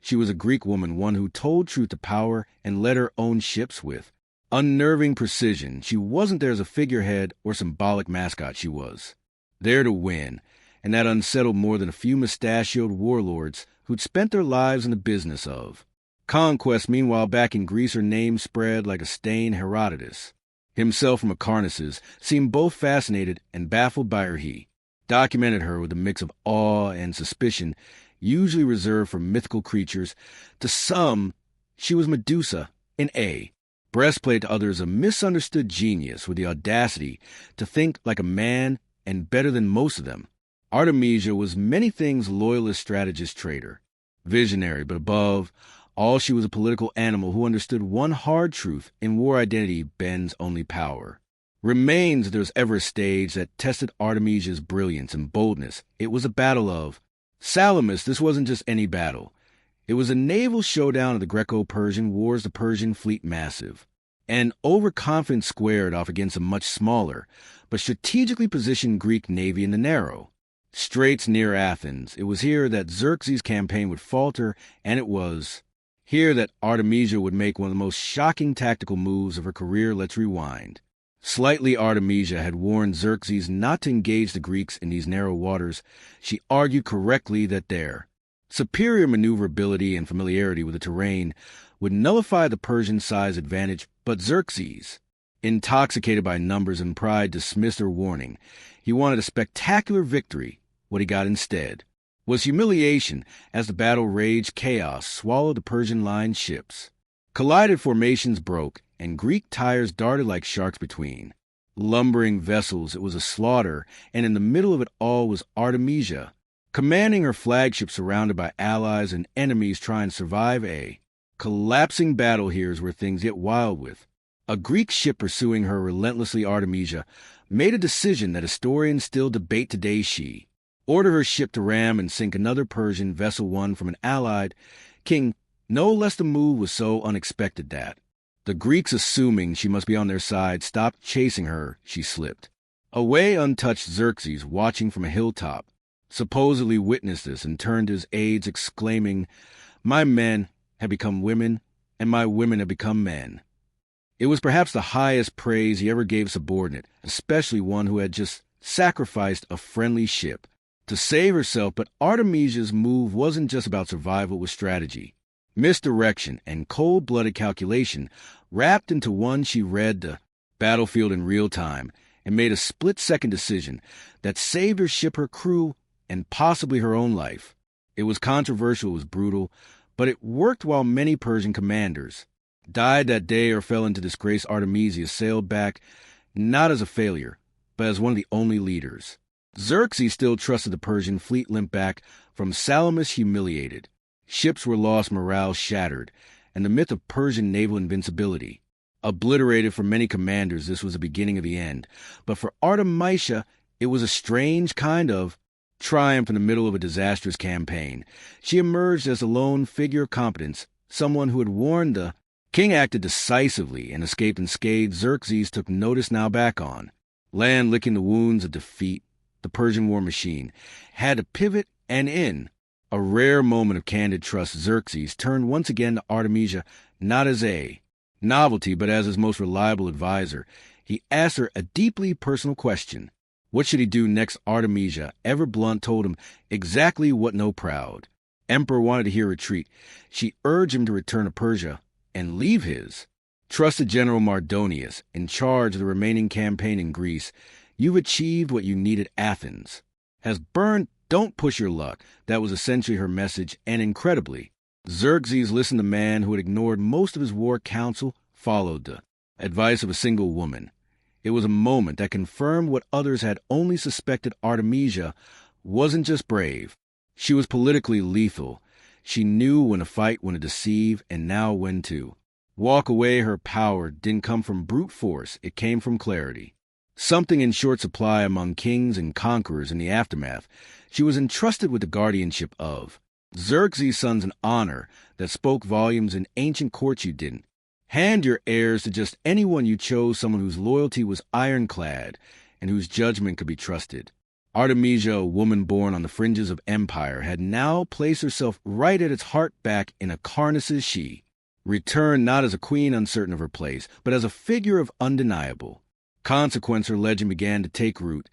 She was a Greek woman, one who told truth to power and led her own ships with unnerving precision. She wasn't there as a figurehead or symbolic mascot. She was there to win, and that unsettled more than a few mustachioed warlords who'd spent their lives in the business of conquest. Meanwhile, back in Greece, her name spread like a stain. Herodotus himself from Acarnassus seemed both fascinated and baffled by her. He documented her with a mix of awe and suspicion, usually reserved for mythical creatures. To some, she was Medusa in a breastplate. To others, a misunderstood genius with the audacity to think like a man and better than most of them. Artemisia was many things: loyalist, strategist, traitor, visionary, but above all, she was a political animal who understood one hard truth: in war, identity bends, only power remains. If there was ever a stage that tested Artemisia's brilliance and boldness, it was a battle of Salamis. This wasn't just any battle. It was a naval showdown of the Greco-Persian Wars. The Persian fleet, massive and overconfident, squared off against a much smaller but strategically positioned Greek navy in the narrow straits near Athens. It was here that Xerxes' campaign would falter, and it was here that Artemisia would make one of the most shocking tactical moves of her career. Let's rewind slightly. Artemisia had warned Xerxes not to engage the Greeks in these narrow waters. She argued correctly that their superior maneuverability and familiarity with the terrain would nullify the Persian size advantage. But Xerxes, intoxicated by numbers and pride, dismissed her warning. He wanted a spectacular victory. What he got instead was humiliation. As the battle raged, chaos swallowed the Persian line. Ships collided, formations broke, and Greek tires darted like sharks between lumbering vessels. It was a slaughter, and in the middle of it all was Artemisia, commanding her flagship, surrounded by allies and enemies trying to survive a collapsing battle. Here's where things get wild. With a Greek ship pursuing her relentlessly, Artemisia made a decision that historians still debate today. She ordered her ship to ram and sink another Persian vessel, one from an allied king. No less, the move was so unexpected that the Greeks, assuming she must be on their side, stopped chasing her. She slipped away untouched. Xerxes, watching from a hilltop, supposedly witnessed this and turned to his aides, exclaiming, "My men have become women, and my women have become men." It was perhaps the highest praise he ever gave a subordinate, especially one who had just sacrificed a friendly ship to save herself. But Artemisia's move wasn't just about survival. It was strategy, misdirection, and cold-blooded calculation wrapped into one. She read the battlefield in real time and made a split-second decision that saved her ship, her crew, and possibly her own life. It was controversial, it was brutal, but it worked. While many Persian commanders died that day or fell into disgrace, Artemisia sailed back not as a failure, but as one of the only leaders Xerxes still trusted the Persian fleet limped back from Salamis humiliated. Ships were lost, morale shattered, and the myth of Persian naval invincibility. Obliterated for many commanders, this was the beginning of the end. But for Artemisia, it was a strange kind of triumph in the middle of a disastrous campaign. She emerged as a lone figure of competence, someone who had warned the king acted decisively and escaped unscathed. Xerxes took notice now back on. Land licking the wounds of defeat, the Persian war machine had to pivot, and in a rare moment of candid trust, Xerxes turned once again to Artemisia, not as a novelty, but as his most reliable advisor. He asked her a deeply personal question. What should he do next? Artemisia, ever blunt, told him exactly what no proud emperor wanted to hear retreat. She urged him to return to Persia and leave his trusted general Mardonius in charge of the remaining campaign in Greece. You've achieved what you needed. Athens has burned. Don't push your luck. That was essentially her message, and incredibly, Xerxes listened to a man who had ignored most of his war counsel, followed the advice of a single woman. It was a moment that confirmed what others had only suspected. Artemisia wasn't just brave. She was politically lethal. She knew when to fight, when to deceive, and now when to walk away. Her power didn't come from brute force. It came from clarity. Something in short supply among kings and conquerors in the aftermath. She was entrusted with the guardianship of Xerxes' sons, an honor that spoke volumes. In ancient courts you didn't hand your heirs to just anyone. You chose someone whose loyalty was ironclad and whose judgment could be trusted. Artemisia, a woman born on the fringes of empire, had now placed herself right at its heart, back in Acarnas's. She returned not as a queen uncertain of her place, but as a figure of undeniable consequence. Her legend began to take root.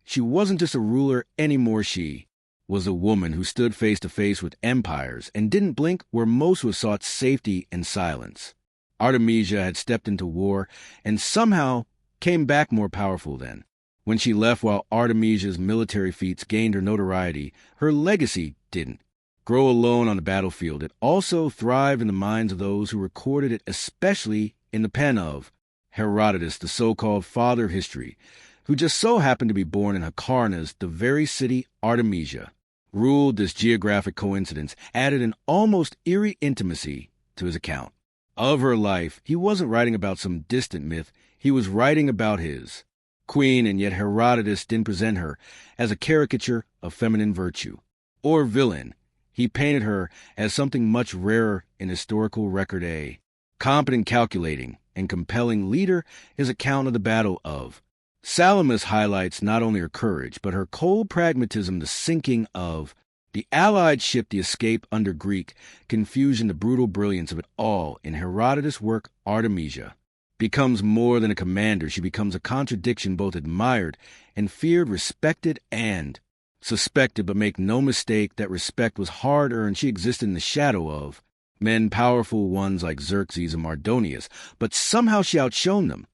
She wasn't just a ruler anymore. She was a woman who stood face to face with empires and didn't blink where most would have sought safety and silence. Artemisia had stepped into war and somehow came back more powerful than when she left. While Artemisia's military feats gained her notoriety, her legacy didn't grow alone on the battlefield. It also thrived in the minds of those who recorded it, especially in the pen of Herodotus, the so-called father of history, who just so happened to be born in Hyrcanus, the very city Artemisia ruled. This geographic coincidence added an almost eerie intimacy to his account of her life. He wasn't writing about some distant myth. He was writing about his queen, and yet Herodotus didn't present her as a caricature of feminine virtue or villain. He painted her as something much rarer in historical record, a competent, calculating, and compelling leader. His account of the Battle of Salamis highlights not only her courage, but her cold pragmatism. The sinking of the Allied ship, the escape under Greek confusion, the brutal brilliance of it all. In Herodotus' work, Artemisia becomes more than a commander. She becomes a contradiction, both admired and feared, respected and suspected. But make no mistake, that respect was hard-earned. She existed in the shadow of men, powerful ones like Xerxes and Mardonius, but somehow she outshone them,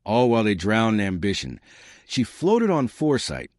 all while they drowned in ambition. She floated on foresight.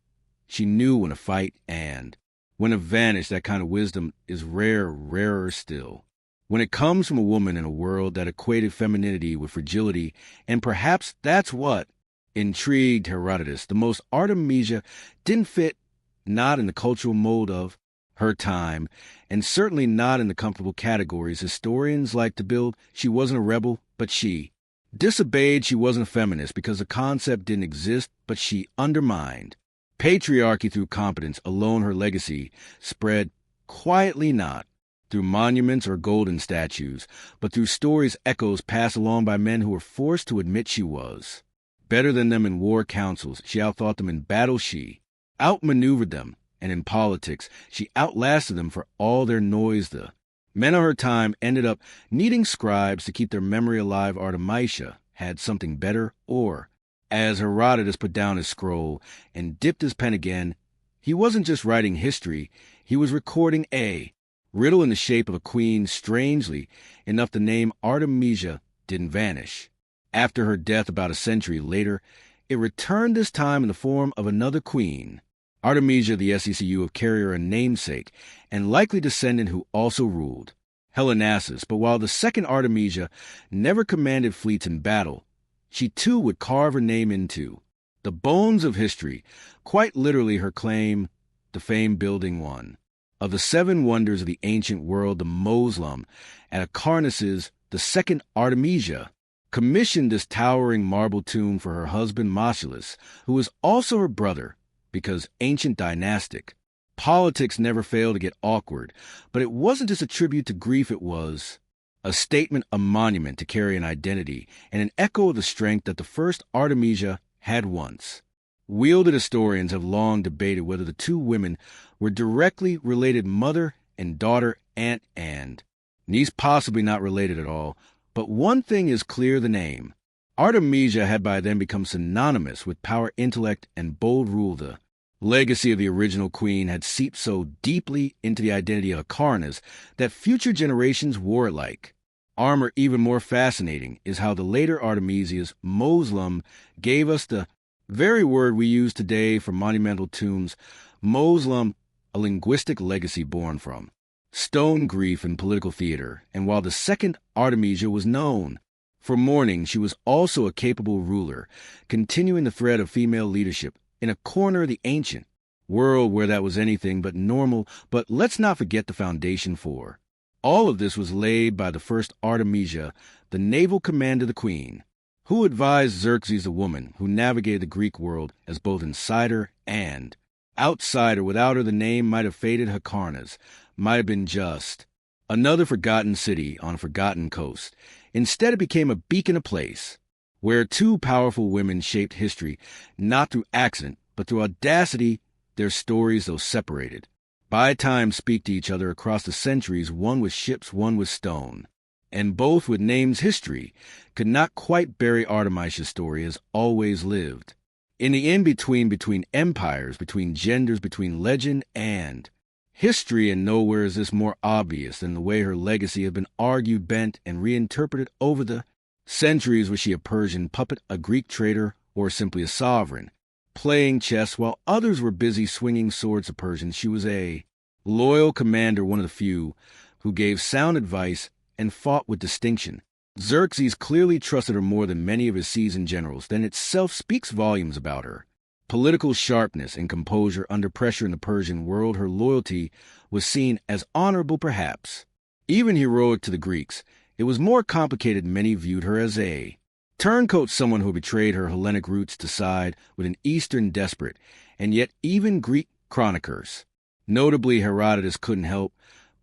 She knew when to fight and when to vanish. That kind of wisdom is rare, rarer still, when it comes from a woman in a world that equated femininity with fragility. And perhaps that's what intrigued Herodotus the most. Artemisia didn't fit, not in the cultural mold of her time, and certainly not in the comfortable categories historians like to build. She wasn't a rebel, but she disobeyed. She wasn't a feminist because the concept didn't exist, but she undermined patriarchy through competence alone. Her legacy spread quietly, not through monuments or golden statues, but through stories, echoes passed along by men who were forced to admit she was better than them in war councils. She outthought them in battle. She outmaneuvered them. And in politics, she outlasted them. For all their noise, the men of her time ended up needing scribes to keep their memory alive. Artemisia had something better, or, as Herodotus put down his scroll and dipped his pen again, he wasn't just writing history, he was recording a riddle in the shape of a queen. Strangely enough, the name Artemisia didn't vanish. After her death about a century later, it returned, this time in the form of another queen. Artemisia, the SECU of carrier, a namesake and likely descendant who also ruled Halicarnassus. But while the second Artemisia never commanded fleets in battle, she too would carve her name into The bones of history, quite literally her claim, the famed building one. Of the seven wonders of the ancient world, the Moslem, at Acarnas's, the second Artemisia, commissioned this towering marble tomb for her husband Mausolus, who was also her brother, because ancient dynastic. Politics never failed to get awkward, but it wasn't just a tribute to grief, it was a statement, a monument to carry an identity, and an echo of the strength that the first Artemisia had once. Wielded historians have long debated whether the two women were directly related, mother and daughter, aunt and niece, possibly not related at all, but one thing is clear: the name. Artemisia had by then become synonymous with power, intellect, and bold rule. The legacy of the original queen had seeped so deeply into the identity of Acarnas that future generations wore it like armor. Even more fascinating is how the later Artemisias, Moslem, gave us the very word we use today for monumental tombs. Moslem, a linguistic legacy born from stone grief and political theater, and while the second Artemisia was known for mourning, she was also a capable ruler, continuing the thread of female leadership in a corner of the ancient world where that was anything but normal. But let's not forget the foundation for all of this was laid by the first Artemisia, the naval commander, the queen, who advised Xerxes, the woman who navigated the Greek world as both insider and outsider. Without her, the name might have faded. Hyrcanus might have been just another forgotten city on a forgotten coast. Instead, it became a beacon, a place where two powerful women shaped history, not through accident, but through audacity. Their stories, though separated by time, speak to each other across the centuries, one with ships, one with stone, and both with names history could not quite bury. Artemisia's story has always lived in the in-between, between empires, between genders, between legend and history, and nowhere is this more obvious than the way her legacy has been argued, bent, and reinterpreted over the centuries. Was she a Persian puppet, a Greek traitor, or simply a sovereign playing chess while others were busy swinging swords to Persians? She was a loyal commander, one of the few who gave sound advice and fought with distinction. Xerxes clearly trusted her more than many of his seasoned generals. That itself speaks volumes about her political sharpness and composure under pressure. In the Persian world, her loyalty was seen as honorable, perhaps even heroic to the Greeks. It was more complicated. Many viewed her as a turncoat, someone who betrayed her Hellenic roots to side with an Eastern desperate, and yet even Greek chroniclers, notably Herodotus, couldn't help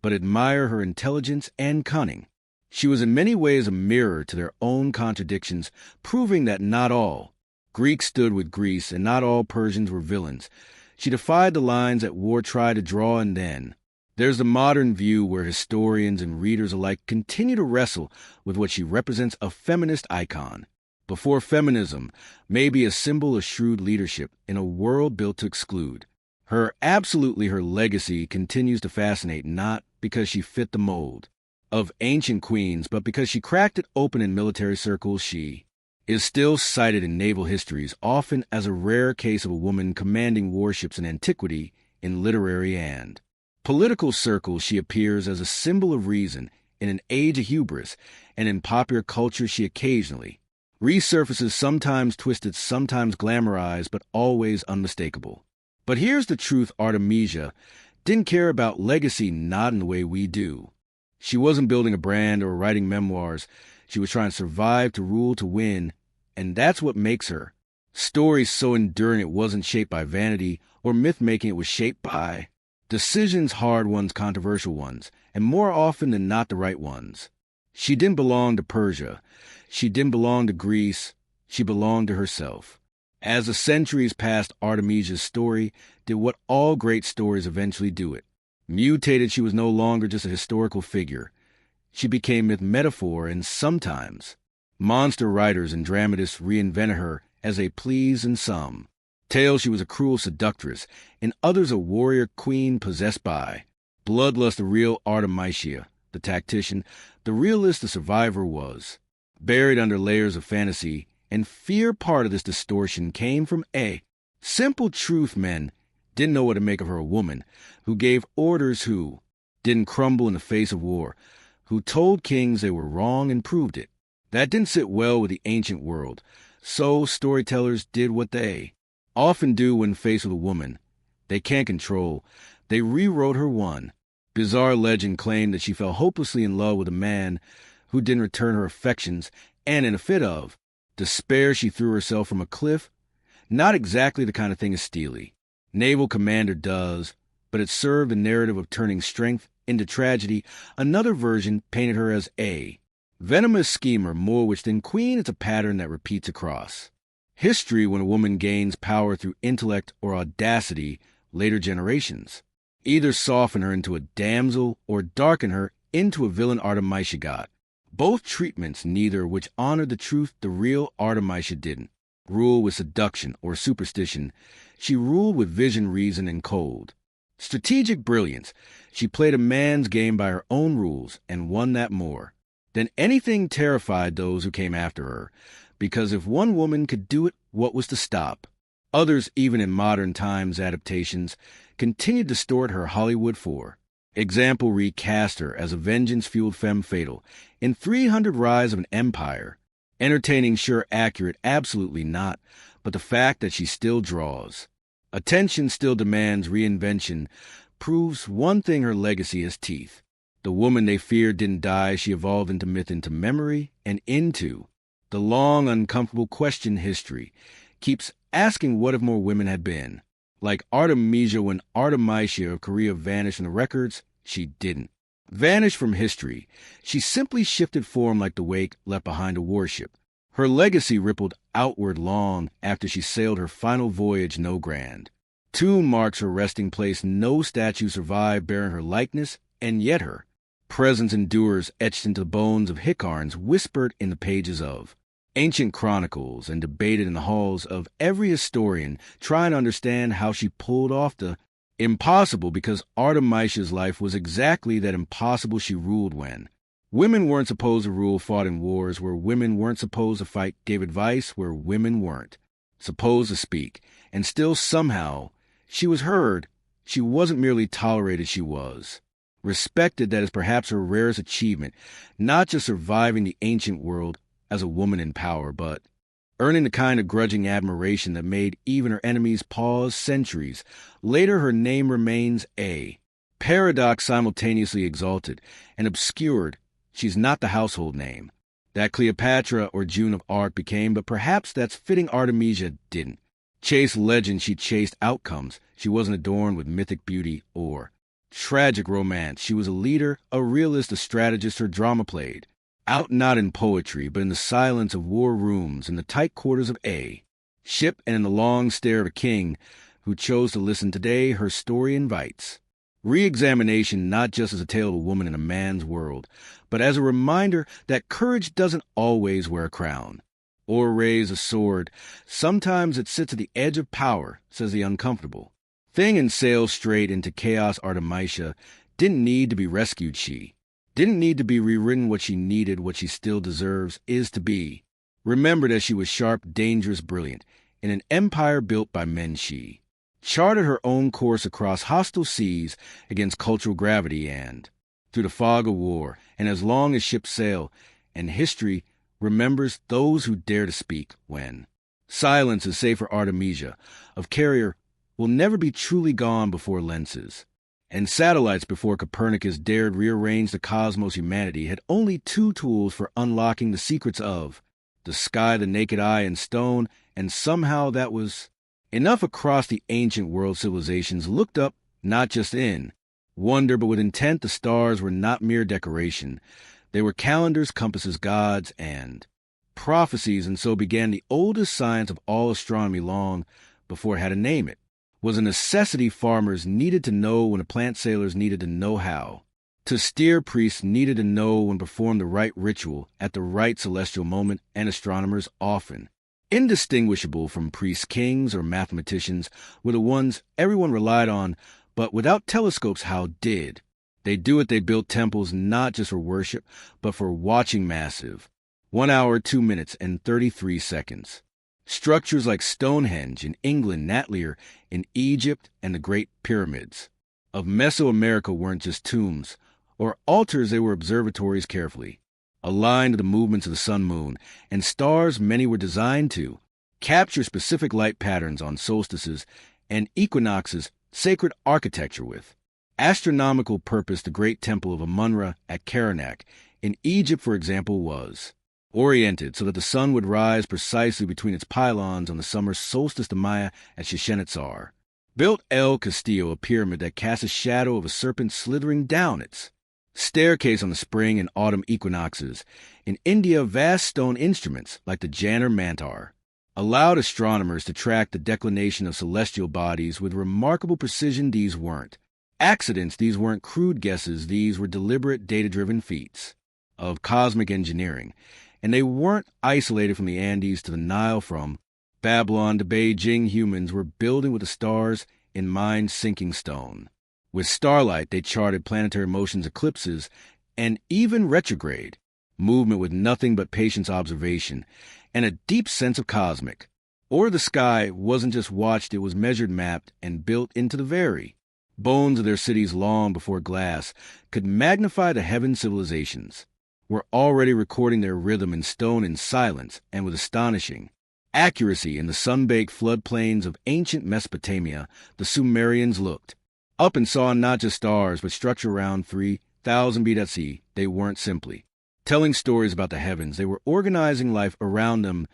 but admire her intelligence and cunning. She was in many ways a mirror to their own contradictions, proving that not all Greeks stood with Greece and not all Persians were villains. She defied the lines that war tried to draw, and then there's the modern view where historians and readers alike continue to wrestle with what she represents: a feminist icon. Before feminism, maybe a symbol of shrewd leadership in a world built to exclude. Her legacy continues to fascinate, not because she fit the mold of ancient queens, but because she cracked it open in military circles. She is still cited in naval histories, often as a rare case of a woman commanding warships in antiquity. In literary and political circles, she appears as a symbol of reason in an age of hubris, and in popular culture she occasionally resurfaces, sometimes twisted, sometimes glamorized, but always unmistakable. But here's the truth: Artemisia didn't care about legacy, not in the way we do. She wasn't building a brand or writing memoirs. She was trying to survive, to rule, to win, and that's what makes her story so enduring. It wasn't shaped by vanity or myth-making. It was shaped by decisions, hard ones, controversial ones, and more often than not the right ones. She didn't belong to Persia. She didn't belong to Greece. She belonged to herself. As the centuries passed, Artemisia's story did what all great stories eventually do: it mutated. She was no longer just a historical figure. She became myth, metaphor, and sometimes monster. Writers and dramatists reinvented her as they pleased. In some tales, she was a cruel seductress. In others, a warrior queen possessed by bloodlust. The real Artemisia, the tactician, the realist, the survivor, was buried under layers of fantasy and fear. Part of this distortion came from a simple truth: men didn't know what to make of her. A woman who gave orders, who didn't crumble in the face of war, who told kings they were wrong and proved it. That didn't sit well with the ancient world. So storytellers did what they often do when faced with a woman they can't control. They rewrote her one. Bizarre legend claimed that she fell hopelessly in love with a man who didn't return her affections, and in a fit of despair she threw herself from a cliff. Not exactly the kind of thing a Steely naval commander does, but it served the narrative of turning strength into tragedy. Another version painted her as a venomous schemer, more which than queen. It's a pattern that repeats across history when a woman gains power through intellect or audacity. Later generations either soften her into a damsel or darken her into a villain Artemisia got. Both treatments, neither which honored the truth. The real Artemisia didn't rule with seduction or superstition. She ruled with vision, reason, and cold strategic brilliance. She played a man's game by her own rules and won that more than anything terrified those who came after her, because if one woman could do it, what was to stop? Others, even in modern times adaptations, continued to distort her Hollywood for example, recast her as a vengeance-fueled femme fatale in 300 Rise of an Empire. Entertaining, sure. Accurate, absolutely not. But the fact that she still draws attention, still demands reinvention, proves one thing: her legacy has teeth. The woman they feared didn't die. She evolved into myth, into memory, and into the long, uncomfortable question history keeps asking, what if more women had been like Artemisia? When Artemisia of Korea vanished from the records, she didn't vanish from history. She simply shifted form like the wake left behind a warship. Her legacy rippled outward long after she sailed her final voyage. No grand tomb marks her resting place. No statue survived bearing her likeness, and yet her presence endures, etched into the bones of Hicarns, whispered in the pages of ancient chronicles, and debated in the halls of every historian trying to understand how she pulled off the impossible, because Artemisia's life was exactly that: impossible. She ruled when women weren't supposed to rule, fought in wars where women weren't supposed to fight, gave advice where women weren't supposed to speak, and still somehow she was heard. She wasn't merely tolerated, she was respected. That is perhaps her rarest achievement, not just surviving the ancient world as a woman in power, but earning the kind of grudging admiration that made even her enemies pause. Centuries later, her name remains a paradox, simultaneously exalted and obscured. She's not the household name that Cleopatra or Joan of Arc became, but perhaps that's fitting. Artemisia didn't chase legend, she chased outcomes. She wasn't adorned with mythic beauty or tragic romance. She was a leader, a realist, a strategist. Her drama played out not in poetry, but in the silence of war rooms, in the tight quarters of a ship, and in the long stare of a king who chose to listen. Today, her story invites re-examination, not just as a tale of a woman in a man's world, but as a reminder that courage doesn't always wear a crown or raise a sword. Sometimes it sits at the edge of power, says the uncomfortable thing, and sails straight into chaos. Artemisia didn't need to be rescued. She didn't need to be rewritten. What she needed, what she still deserves, is to be remembered as she was sharp, dangerous, brilliant. In an empire built by men, she charted her own course across hostile seas, against cultural gravity, and through the fog of war. And as long as ships sail, and history remembers those who dare to speak, when silence is safe for Artemisia of Carrier will never be truly gone before lenses and satellites. Before Copernicus dared rearrange the cosmos, humanity had only two tools for unlocking the secrets of the sky: the naked eye and stone, and somehow that was enough. Across the ancient world, civilizations looked up, not just in wonder, but with intent. The stars were not mere decoration. They were calendars, compasses, gods, and prophecies, and so began the oldest science of all astronomy. Long before it had a name, it was a necessity. Farmers needed to know when to plant, sailors needed to know how to steer, priests needed to know when to perform the right ritual at the right celestial moment, and astronomers, often indistinguishable from priests, kings, or mathematicians, were the ones everyone relied on. But without telescopes, how did they do it? They built temples not just for worship, but for watching massive 1 hour, 2 minutes, and 33 seconds. Structures like Stonehenge in England, Natlier in Egypt, and the Great Pyramids of Mesoamerica weren't just tombs or altars, they were observatories carefully aligned to the movements of the sun moon, and stars many were designed to capture specific light patterns on solstices and equinoxes, sacred architecture with astronomical purpose. The great temple of Amun-Ra at Karnak in Egypt, for example, was oriented so that the sun would rise precisely between its pylons on the summer solstice. The Maya at Chichen Itzar built El Castillo, a pyramid that cast a shadow of a serpent slithering down its staircase on the spring and autumn equinoxes. In India, vast stone instruments like the Jantar Mantar allowed astronomers to track the declination of celestial bodies with remarkable precision. These weren't accidents, these weren't crude guesses, these were deliberate, data-driven feats of cosmic engineering, and they weren't isolated from the Andes to the Nile. From Babylon to Beijing, humans were building with the stars in mind, sinking stone. With starlight, they charted planetary motions, eclipses, and even retrograde movement with nothing but patience, observation, and a deep sense of cosmic. Or the sky wasn't just watched, it was measured, mapped, and built into the very bones of their cities. Long before glass could magnify the heaven, civilizations were already recording their rhythm in stone, in silence, and with astonishing accuracy. In the sun-baked floodplains of ancient Mesopotamia, the Sumerians looked up and saw not just stars, but structure around 3,000 BC. They weren't simply telling stories about the heavens, they were organizing life around them.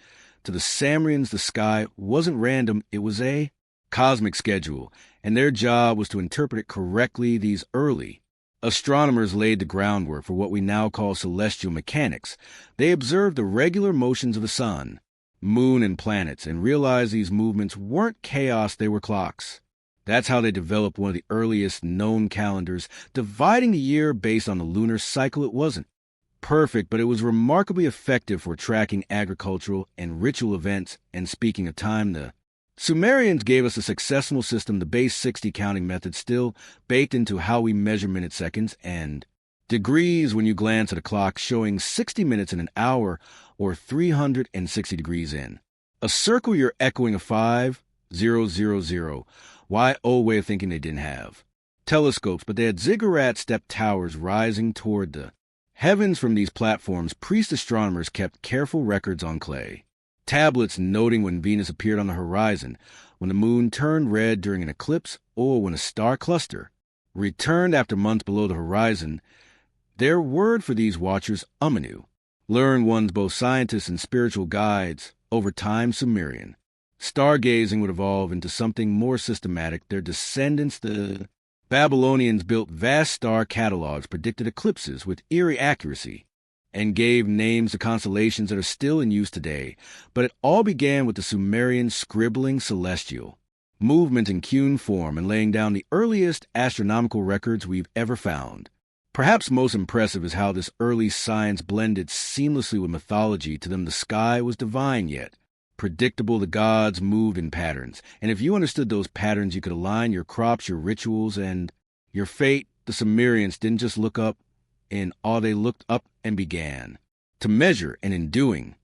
To the Sumerians, the sky wasn't random, it was a cosmic schedule, and their job was to interpret it correctly. These early astronomers laid the groundwork for what we now call celestial mechanics. They observed the regular motions of the sun, moon, and planets, and realized these movements weren't chaos, they were clocks. That's how they developed one of the earliest known calendars, dividing the year based on the lunar cycle. It wasn't perfect, but it was remarkably effective for tracking agricultural and ritual events. And speaking of time, the Sumerians gave us a successful system, the base 60 counting method, still baked into how we measure minutes, seconds, and degrees. When you glance at a clock showing 60 minutes in an hour or 360 degrees in a circle, you're echoing a 5000. Why? Old way of thinking. They didn't have telescopes, but they had ziggurat-step towers rising toward the heavens. From these platforms, priest astronomers kept careful records on clay tablets, noting when Venus appeared on the horizon, when the moon turned red during an eclipse, or when a star cluster returned after months below the horizon. Their word for these watchers, Umanu, learned ones both scientists and spiritual guides. Over time, Sumerian stargazing would evolve into something more systematic. Their descendants, the Babylonians, built vast star catalogs, predicted eclipses with eerie accuracy, and gave names to constellations that are still in use today. But it all began with the Sumerians scribbling celestial movement in cuneiform form and laying down the earliest astronomical records we've ever found. Perhaps most impressive is how this early science blended seamlessly with mythology. To them, the sky was divine yet predictable. The gods moved in patterns, and if you understood those patterns, you could align your crops, your rituals, and your fate. The Sumerians didn't just look up in awe, they looked up and began to measure, and in doing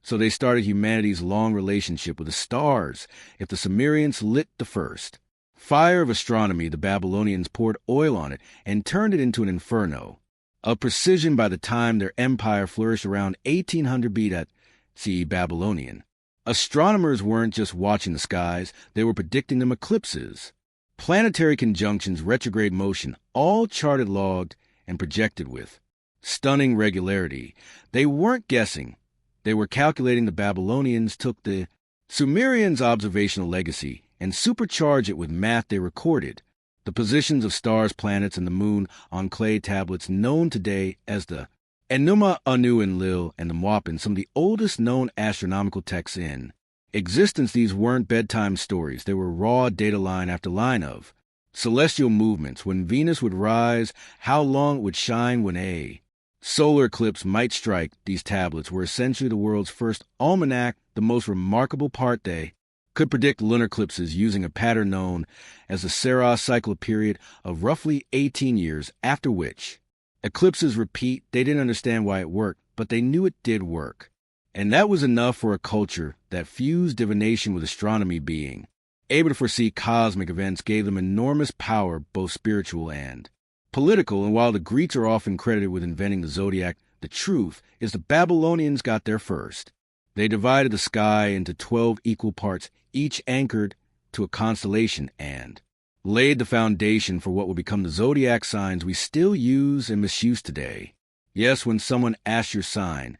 so they started humanity's long relationship with the stars. If the Sumerians lit the first fire of astronomy, the Babylonians poured oil on it and turned it into an inferno of precision. By the time their empire flourished around 1800 BC Babylonian, astronomers weren't just watching the skies, they were predicting them. Eclipses, planetary conjunctions, retrograde motion, all charted, logged, and projected with stunning regularity. They weren't guessing, they were calculating. The Babylonians took the Sumerians' observational legacy and supercharged it with math. They recorded the positions of stars, planets, and the moon on clay tablets known today as the Enuma, Anu, and Lil, and the Mwapin, some of the oldest known astronomical texts in existence. These weren't bedtime stories. They were raw data, line after line of celestial movements. When Venus would rise, how long it would shine, when a solar eclipse might strike. These tablets were essentially the world's first almanac. The most remarkable part, they could predict lunar eclipses using a pattern known as the Saros cycle, a period of roughly 18 years, after which eclipses repeat. They didn't understand why it worked, but they knew it did work. And that was enough for a culture that fused divination with astronomy. Being able to foresee cosmic events gave them enormous power, both spiritual and political. And while the Greeks are often credited with inventing the zodiac, The truth is the Babylonians got there first. They divided the sky into 12 equal parts, each anchored to a constellation, and laid the foundation for what will become the zodiac signs we still use and misuse today. Yes, when someone asks your sign,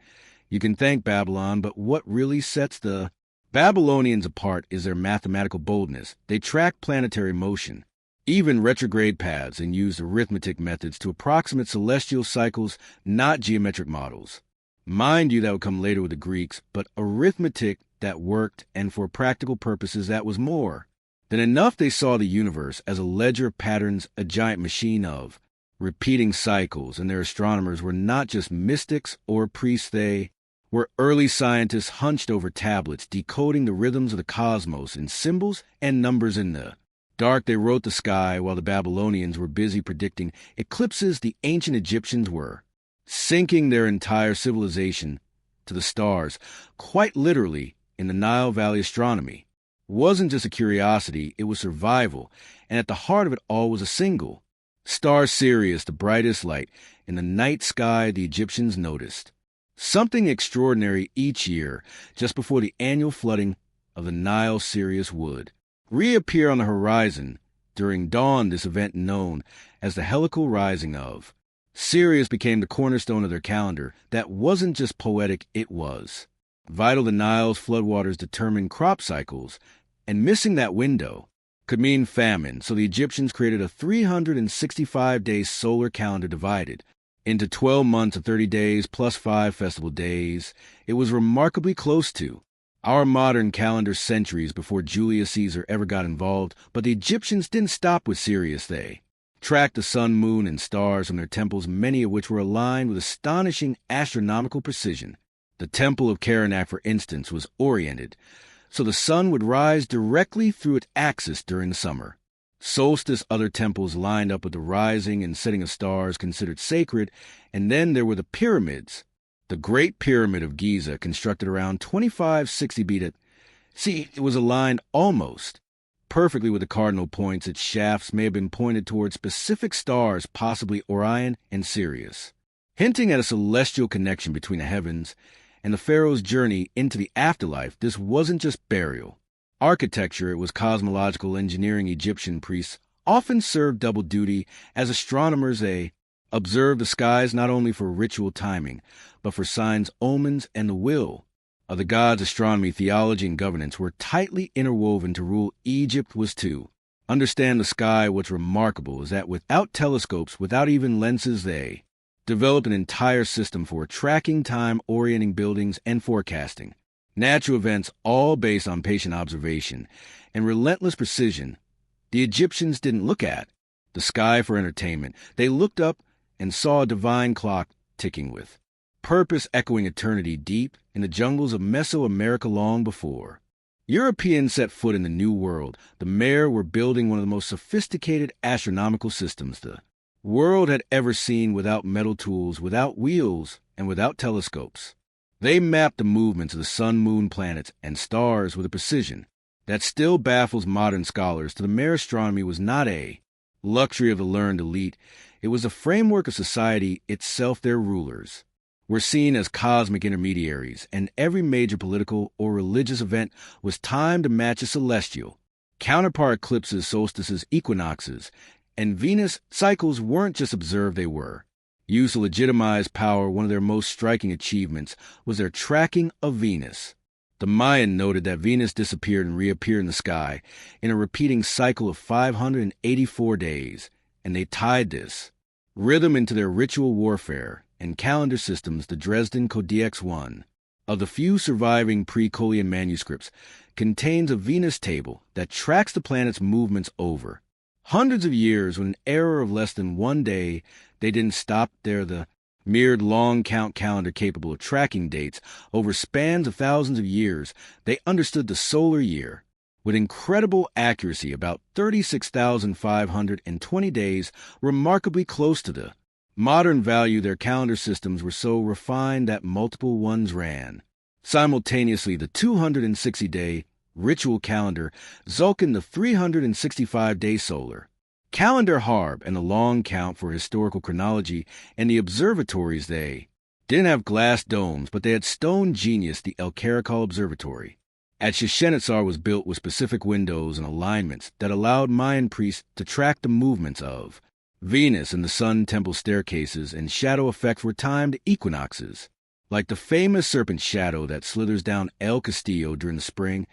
you can thank Babylon, but what really sets the Babylonians apart is their mathematical boldness. They track planetary motion, even retrograde paths, and used arithmetic methods to approximate celestial cycles, not geometric models. Mind you, that would come later with the Greeks, but arithmetic that worked, and for practical purposes that was more than enough. They saw the universe as a ledger of patterns, a giant machine of repeating cycles, and their astronomers were not just mystics or priests. They were early scientists hunched over tablets, decoding the rhythms of the cosmos in symbols and numbers. In the dark, they wrote the sky, while the Babylonians were busy predicting eclipses. The ancient Egyptians were sinking their entire civilization to the stars, quite literally. In the Nile Valley, astronomy wasn't just a curiosity, it was survival, and at the heart of it all was a single star, Sirius, the brightest light in the night sky. The Egyptians noticed something extraordinary each year. Just before the annual flooding of the Nile, Sirius would reappear on the horizon. During dawn, this event, known as the heliacal rising of Sirius, became the cornerstone of their calendar. That wasn't just poetic, it was vital. The Nile's floodwaters determined crop cycles, and missing that window could mean famine. So the Egyptians created a 365-day solar calendar divided into 12 months of 30 days plus 5 festival days. It was remarkably close to our modern calendar, centuries before Julius Caesar ever got involved. But the Egyptians didn't stop with Sirius. They tracked the sun, moon, and stars from their temples, many of which were aligned with astonishing astronomical precision. The Temple of Karnak, for instance, was oriented so the sun would rise directly through its axis during the summer solstice. Other temples lined up with the rising and setting of stars considered sacred. And then there were the pyramids. The Great Pyramid of Giza, constructed around 2560 BC, it was aligned almost perfectly with the cardinal points. Its shafts may have been pointed towards specific stars, possibly Orion and Sirius, hinting at a celestial connection between the heavens and the pharaoh's journey into the afterlife. This wasn't just burial architecture, it was cosmological engineering. Egyptian priests often served double duty as astronomers. They observed the skies not only for ritual timing, but for signs, omens, and the will of the gods. Astronomy, theology, and governance were tightly interwoven. To rule Egypt was to understand the sky. What's remarkable is that without telescopes, without even lenses, they developed an entire system for tracking time, orienting buildings, and forecasting natural events, all based on patient observation and relentless precision. The Egyptians didn't look at the sky for entertainment. They looked up and saw a divine clock ticking with purpose, echoing eternity deep in the jungles of Mesoamerica. Long before Europeans set foot in the New World, the Maya were building one of the most sophisticated astronomical systems the world had ever seen, without metal tools, without wheels, and without telescopes. They mapped the movements of the sun, moon, planets, and stars with a precision that still baffles modern scholars. To the Maya, astronomy was not a luxury of the learned elite. It was the framework of society itself. Their rulers were seen as cosmic intermediaries, and every major political or religious event was timed to match a celestial counterpart. Eclipses, solstices, equinoxes, and Venus cycles weren't just observed, they were used to legitimize power. One of their most striking achievements was their tracking of Venus. The Mayan noted that Venus disappeared and reappeared in the sky in a repeating cycle of 584 days, and they tied this rhythm into their ritual warfare and calendar systems. The Dresden Codex, one of the few surviving pre-Collean manuscripts, contains a Venus table that tracks the planet's movements over hundreds of years. With an error of less than 1 day, they didn't stop there. The mirrored long count calendar, capable of tracking dates over spans of thousands of years. They understood the solar year with incredible accuracy, about 36,520 days, remarkably close to the modern value. Their calendar systems were so refined that multiple ones ran simultaneously. The 260-day ritual calendar, Zulkan, the 365-day solar calendar, Harb, and the long count for historical chronology, and the observatories. They didn't have glass domes, but they had stone genius, the El Caracol Observatory. At Chichen Itza was built with specific windows and alignments that allowed Mayan priests to track the movements of Venus, and the sun temple staircases and shadow effects were timed equinoxes. Like the famous serpent shadow that slithers down El Castillo during the spring,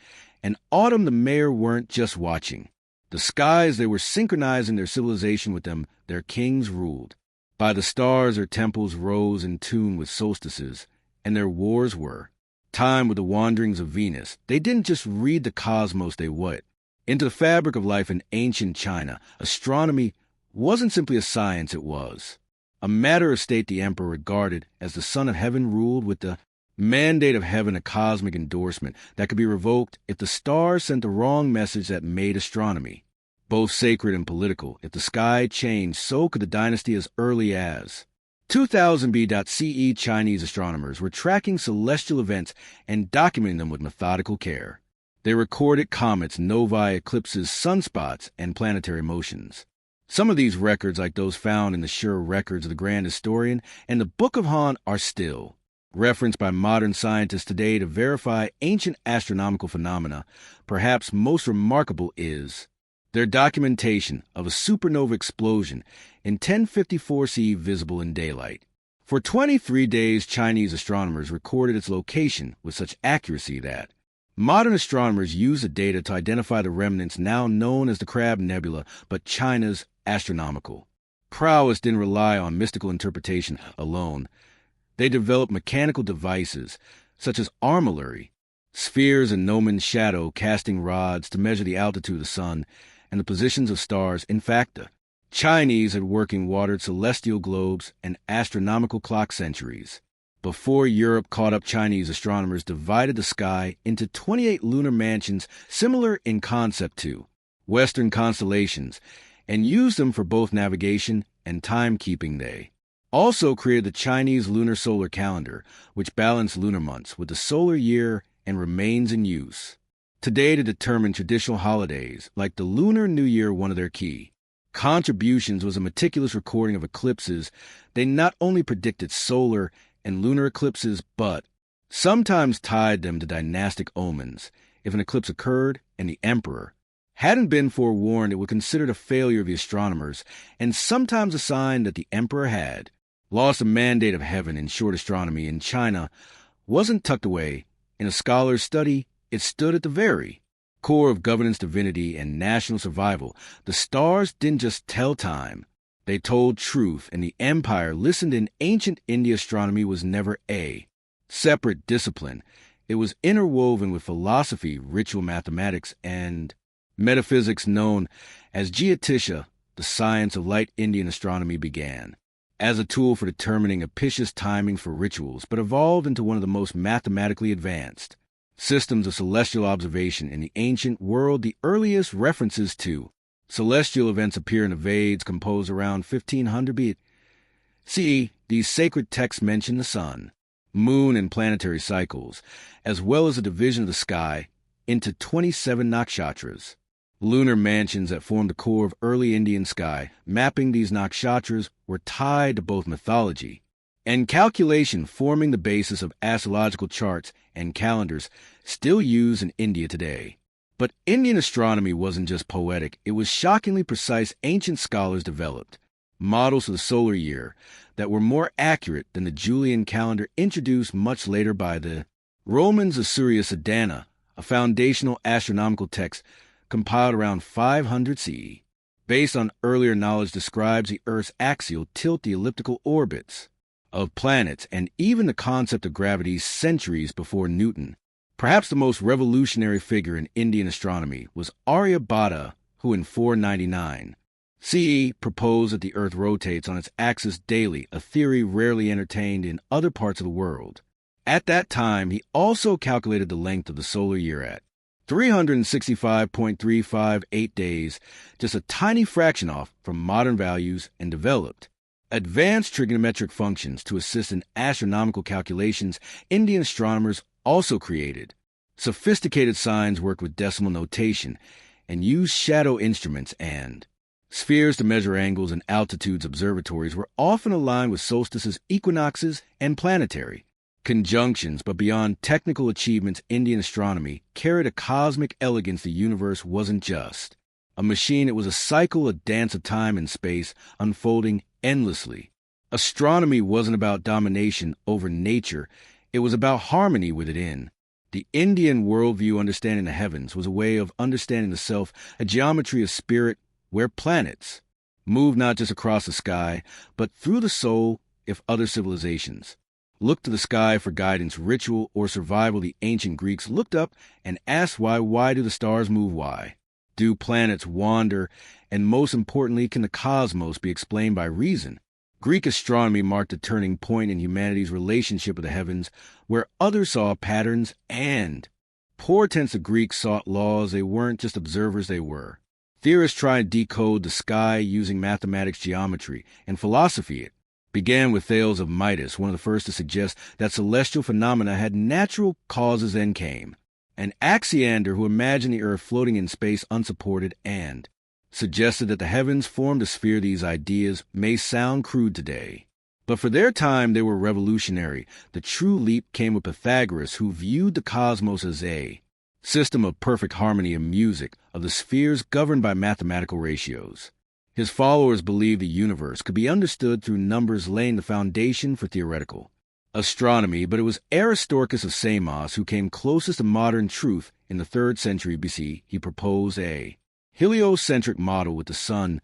and autumn the mayor weren't just watching. The skies, they were synchronizing their civilization with them, their kings ruled. By the stars their temples rose in tune with solstices, and their wars were timed with the wanderings of Venus. They didn't just read the cosmos, they went into the fabric of life in ancient China. Astronomy wasn't simply a science, it was a matter of state. The emperor regarded as the son of heaven ruled with the mandate of heaven, a cosmic endorsement that could be revoked if the stars sent the wrong message that made astronomy both sacred and political. If the sky changed, so could the dynasty. As early as 2000 BCE, Chinese astronomers were tracking celestial events and documenting them with methodical care. They recorded comets, novae, eclipses, sunspots, and planetary motions. Some of these records, like those found in the Sure Records of the Grand Historian and the Book of Han, are still referenced by modern scientists today to verify ancient astronomical phenomena. Perhaps most remarkable is their documentation of a supernova explosion in 1054 CE visible in daylight. For 23 days, Chinese astronomers recorded its location with such accuracy that modern astronomers use the data to identify the remnants now known as the Crab Nebula. But China's astronomical prowess didn't rely on mystical interpretation alone. They developed mechanical devices such as armillary, spheres and gnomon shadow casting rods to measure the altitude of the sun and the positions of stars. In fact, the Chinese had working watered celestial globes and astronomical clock centuries. Before Europe caught up, Chinese astronomers divided the sky into 28 lunar mansions similar in concept to Western constellations and used them for both navigation and timekeeping. They also created the Chinese lunar solar calendar, which balanced lunar months with the solar year and remains in use today to determine traditional holidays like the Lunar New Year. One of their key contributions was a meticulous recording of eclipses. They not only predicted solar and lunar eclipses, but sometimes tied them to dynastic omens. If an eclipse occurred and the emperor hadn't been forewarned, it was considered a failure of the astronomers, and sometimes a sign that the emperor had lost the mandate of heaven. In short, astronomy in China wasn't tucked away in a scholar's study. It stood at the very core of governance, divinity, and national survival. The stars didn't just tell time, they told truth, and the empire listened. In ancient India, astronomy was never a separate discipline. It was interwoven with philosophy, ritual, mathematics, and metaphysics. Known as Jyotisha, the science of light, Indian astronomy began as a tool for determining auspicious timing for rituals, but evolved into one of the most mathematically advanced systems of celestial observation in the ancient world. The earliest references to celestial events appear in the Vedas, composed around 1500 BCE. These sacred texts mention the sun, moon, and planetary cycles, as well as the division of the sky into 27 nakshatras, lunar mansions that formed the core of early Indian sky. Mapping these nakshatras were tied to both mythology and calculation, forming the basis of astrological charts and calendars still used in India today. But Indian astronomy wasn't just poetic, it was shockingly precise. Ancient scholars developed models of the solar year that were more accurate than the Julian calendar introduced much later by the Romans. The Surya Sadhana, a foundational astronomical text compiled around 500 CE, based on earlier knowledge, describes the Earth's axial tilt, the elliptical orbits of planets, and even the concept of gravity centuries before Newton. Perhaps the most revolutionary figure in Indian astronomy was Aryabhata, who in 499 CE proposed that the Earth rotates on its axis daily, a theory rarely entertained in other parts of the world. At that time, he also calculated the length of the solar year at 365.358 days, just a tiny fraction off from modern values, and developed advanced trigonometric functions to assist in astronomical calculations. Indian astronomers also created sophisticated signs, worked with decimal notation, and used shadow instruments and Spheres to measure angles and altitudes observatories were often aligned with solstices, equinoxes, and planetary conjunctions, but beyond technical achievements, Indian astronomy carried a cosmic elegance. The universe wasn't just a machine, it was a cycle, a dance of time and space, unfolding endlessly. Astronomy wasn't about domination over nature, it was about harmony with it in. The Indian worldview, understanding the heavens, was a way of understanding the self, a geometry of spirit where planets move not just across the sky, but through the soul. If other civilizations looked to the sky for guidance, ritual, or survival, the ancient Greeks looked up and asked why. Why do the stars move? Why do planets wander? And most importantly, can the cosmos be explained by reason? Greek astronomy marked a turning point in humanity's relationship with the heavens, where others saw patterns and portents. The Greeks sought laws. They weren't just observers, they were theorists trying to decode the sky using mathematics, geometry, and philosophy. It began with Thales of Midas, one of the first to suggest that celestial phenomena had natural causes. Then came an Anaximander who imagined the earth floating in space unsupported and suggested that the heavens formed a sphere. These ideas may sound crude today, but for their time they were revolutionary. The true leap came with Pythagoras, who viewed the cosmos as a system of perfect harmony and music, of the spheres governed by mathematical ratios. His followers believed the universe could be understood through numbers, laying the foundation for theoretical astronomy, but it was Aristarchus of Samos who came closest to modern truth. In the 3rd century BC, he proposed a heliocentric model with the sun,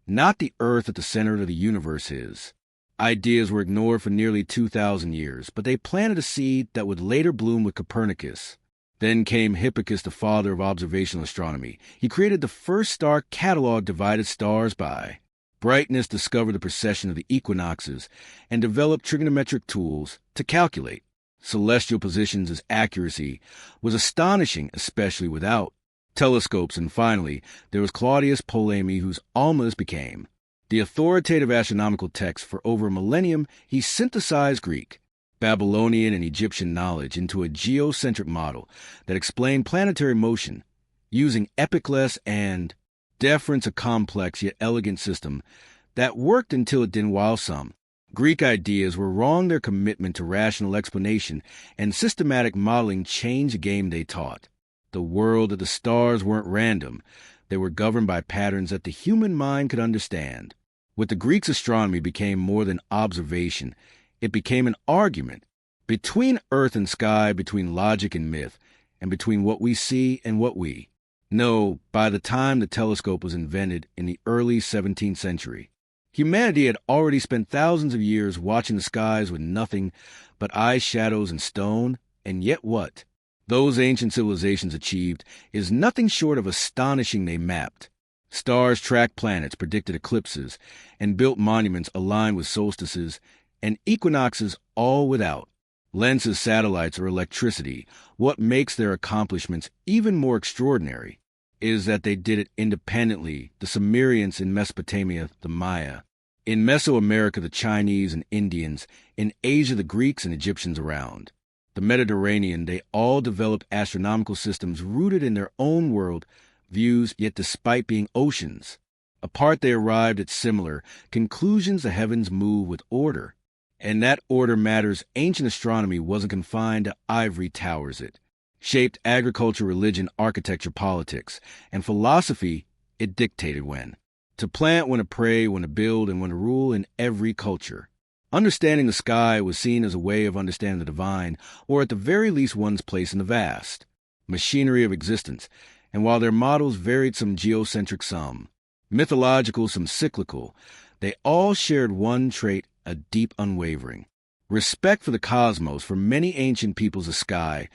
not the earth, at the center of the universe. His ideas were ignored for nearly 2,000 years, but they planted a seed that would later bloom with Copernicus. Then came Hipparchus, the father of observational astronomy. He created the first star catalog, divided stars by brightness, discovered the precession of the equinoxes, and developed trigonometric tools to calculate celestial positions. His accuracy was astonishing, especially without telescopes. And finally, there was Claudius Ptolemy, whose almanac became the authoritative astronomical text. For over a millennium, he synthesized Greek, Babylonian, and Egyptian knowledge into a geocentric model that explained planetary motion using epicless and deference, a complex yet elegant system that worked until it didn't. While some Greek ideas were wrong, their commitment to rational explanation and systematic modeling changed the game. They taught the world that the stars weren't random, they were governed by patterns that the human mind could understand. With the Greeks, astronomy became more than observation. It became an argument between earth and sky, between logic and myth, and between what we see and what we know. By the time the telescope was invented in the early 17th century, humanity had already spent thousands of years watching the skies with nothing but ice, shadows, and stone. And yet what those ancient civilizations achieved is nothing short of astonishing. They mapped stars, tracked planets, predicted eclipses, and built monuments aligned with solstices and equinoxes, all without lenses, satellites, or electricity. What makes their accomplishments even more extraordinary is that they did it independently. The Sumerians in Mesopotamia, the Maya in Mesoamerica, the Chinese and Indians in Asia, the Greeks and Egyptians around the Mediterranean, they all developed astronomical systems rooted in their own world views, yet despite being oceans apart, they arrived at similar conclusions. The heavens move with order, and that order matters. Ancient astronomy wasn't confined to ivory towers. It shaped agriculture, religion, architecture, politics, and philosophy. It dictated when to plant, when to pray, when to build, and when to rule in every culture. Understanding the sky was seen as a way of understanding the divine, or at the very least one's place in the vast machinery of existence. And while their models varied, some geocentric, some mythological, some cyclical, they all shared one trait: a deep, unwavering respect for the cosmos. For many ancient peoples, the sky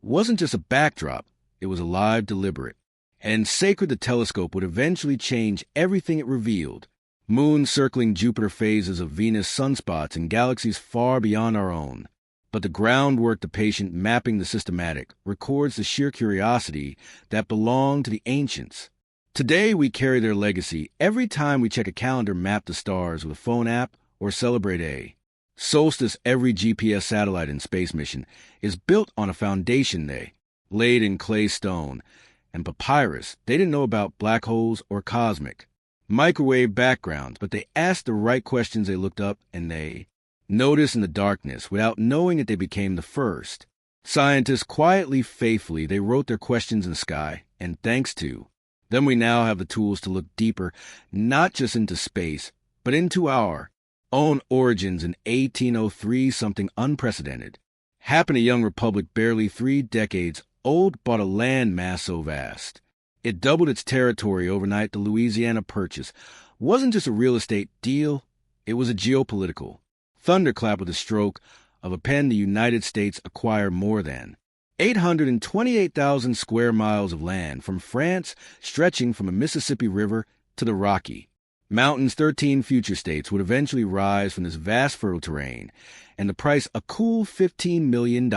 wasn't just a backdrop, it was alive, deliberate, and sacred. The telescope would eventually change everything it revealed: moons circling Jupiter, phases of Venus, sunspots, and galaxies far beyond our own. But the groundwork, the patient mapping, the systematic, records the sheer curiosity that belonged to the ancients. Today we carry their legacy. Every time we check a calendar, map the stars with a phone app, or celebrate a solstice, every GPS satellite and space mission is built on a foundation they laid in clay, stone, and papyrus. They didn't know about black holes or cosmic microwave backgrounds, but they asked the right questions. They looked up and they noticed in the darkness. Without knowing it, they became the first. Scientists quietly, faithfully, they wrote their questions in the sky, and thanks to them we now have the tools to look deeper, not just into space, but into our own origins. In 1803, something unprecedented happened. A young republic barely 3 decades old bought a land mass so vast it doubled its territory overnight. The Louisiana Purchase wasn't just a real estate deal, it was a geopolitical thunderclap. With the stroke of a pen, the United States acquired more than 828,000 square miles of land from France, stretching from the Mississippi River to the Rocky Mountains. 13 future states would eventually rise from this vast fertile terrain, and the price a cool $15 million,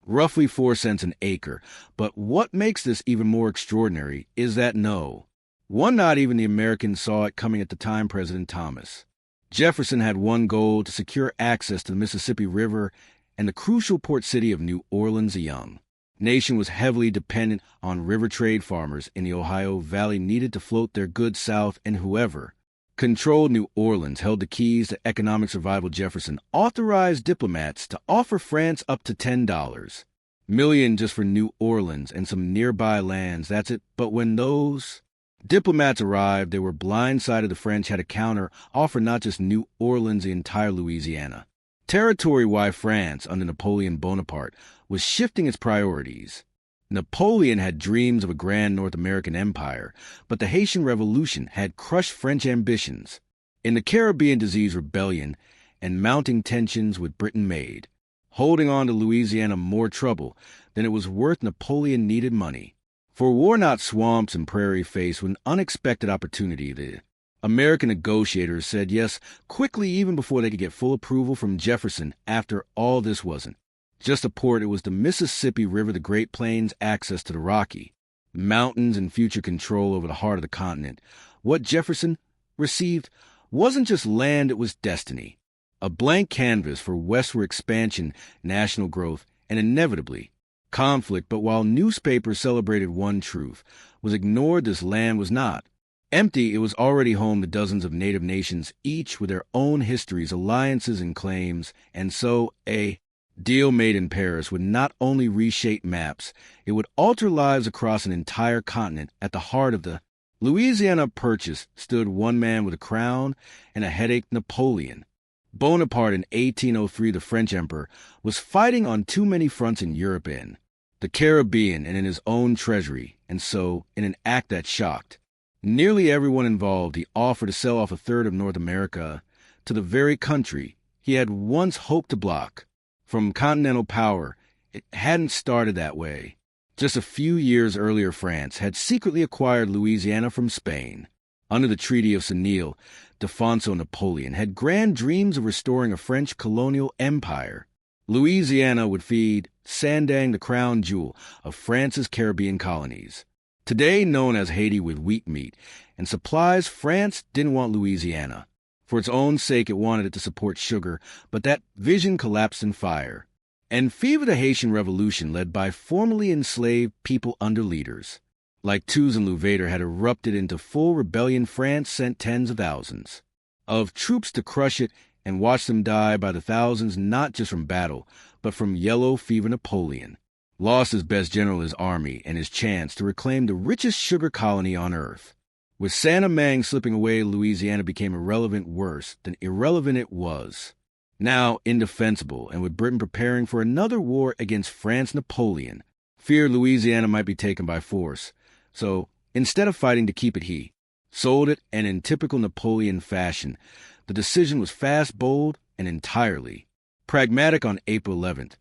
roughly 4 cents an acre. But what makes this even more extraordinary is that no one, not even the Americans, saw it coming at the time. President Thomas Jefferson had one goal: to secure access to the Mississippi River and the crucial port city of New Orleans. The young nation was heavily dependent on river trade. Farmers in the Ohio Valley needed to float their goods south, and whoever controlled New Orleans held the keys to economic survival. Jefferson authorized diplomats to offer France up to $10 million just for New Orleans and some nearby lands. That's it. But when those diplomats arrived, they were blindsided. The French had a counter offer: not just New Orleans, the entire Louisiana territory. Why? France, under Napoleon Bonaparte, was shifting its priorities. Napoleon had dreams of a grand North American empire, but the Haitian Revolution had crushed French ambitions. In the Caribbean, disease, rebellion, and mounting tensions with Britain made holding on to Louisiana more trouble than it was worth. Napoleon needed money for war, not swamps and prairie. Faced with an unexpected opportunity, the American negotiators said yes quickly, even before they could get full approval from Jefferson. After all, this wasn't just a port, it was the Mississippi River, the Great Plains, access to the Rocky Mountains, and future control over the heart of the continent. What Jefferson received wasn't just land, it was destiny. A blank canvas for westward expansion, national growth, and inevitably conflict. But while newspapers celebrated one truth was ignored, this land was not empty. It was already home to dozens of native nations, each with their own histories, alliances, and claims. And so a deal made in Paris would not only reshape maps, it would alter lives across an entire continent. At the heart of the Louisiana Purchase stood one man with a crown and a headache: Napoleon Bonaparte. In 1803, the French emperor was fighting on too many fronts in Europe, in the Caribbean, and in his own treasury. And so, in an act that shocked nearly everyone involved, he offered to sell off a third of North America to the very country he had once hoped to block from continental power. It hadn't started that way. Just a few years earlier, France had secretly acquired Louisiana from Spain. Under the Treaty of Senil, Defonso Napoleon had grand dreams of restoring a French colonial empire. Louisiana would feed Sandang, the crown jewel of France's Caribbean colonies, today known as Haiti, with wheat meat and supplies. France didn't want Louisiana for its own sake, it wanted it to support sugar, but that vision collapsed in fire and fever. The Haitian Revolution, led by formerly enslaved people under leaders like Toulouse and Louverture, had erupted into full rebellion. France sent tens of thousands of troops to crush it and watch them die by the thousands, not just from battle, but from yellow fever. Napoleon lost his best general, his army, and his chance to reclaim the richest sugar colony on earth. With Saint-Domingue slipping away, Louisiana became irrelevant. Worse than irrelevant, it was now indefensible, and with Britain preparing for another war against France, Napoleon feared Louisiana might be taken by force. So, instead of fighting to keep it, he sold it, and in typical Napoleon fashion, the decision was fast, bold, and entirely pragmatic. On April 11th,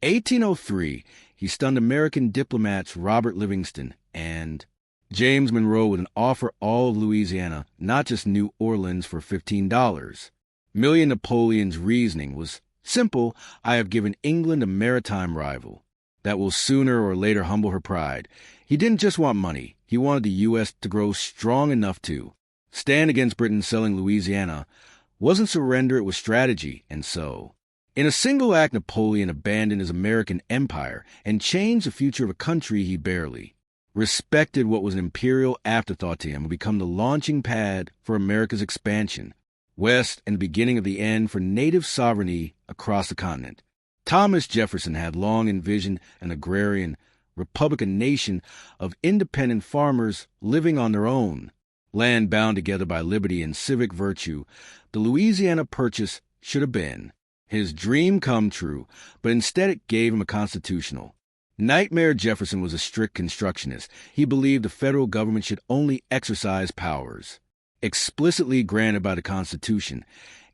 1803, he stunned American diplomats Robert Livingston and James Monroe with an offer: all of Louisiana, not just New Orleans, for $15 million. Napoleon's reasoning was simple: I have given England a maritime rival that will sooner or later humble her pride. He didn't just want money. He wanted the U.S. to grow strong enough to stand against Britain. Selling Louisiana wasn't surrender, it was strategy. And so, in a single act, Napoleon abandoned his American empire and changed the future of a country he barely respected what was an imperial afterthought to him, would become the launching pad for America's expansion west and the beginning of the end for native sovereignty across the continent. Thomas Jefferson had long envisioned an agrarian, Republican nation of independent farmers living on their own, land bound together by liberty and civic virtue. The Louisiana Purchase should have been his dream come true, but instead it gave him a constitutional. Nightmare Jefferson was a strict constructionist. He believed the federal government should only exercise powers explicitly granted by the Constitution.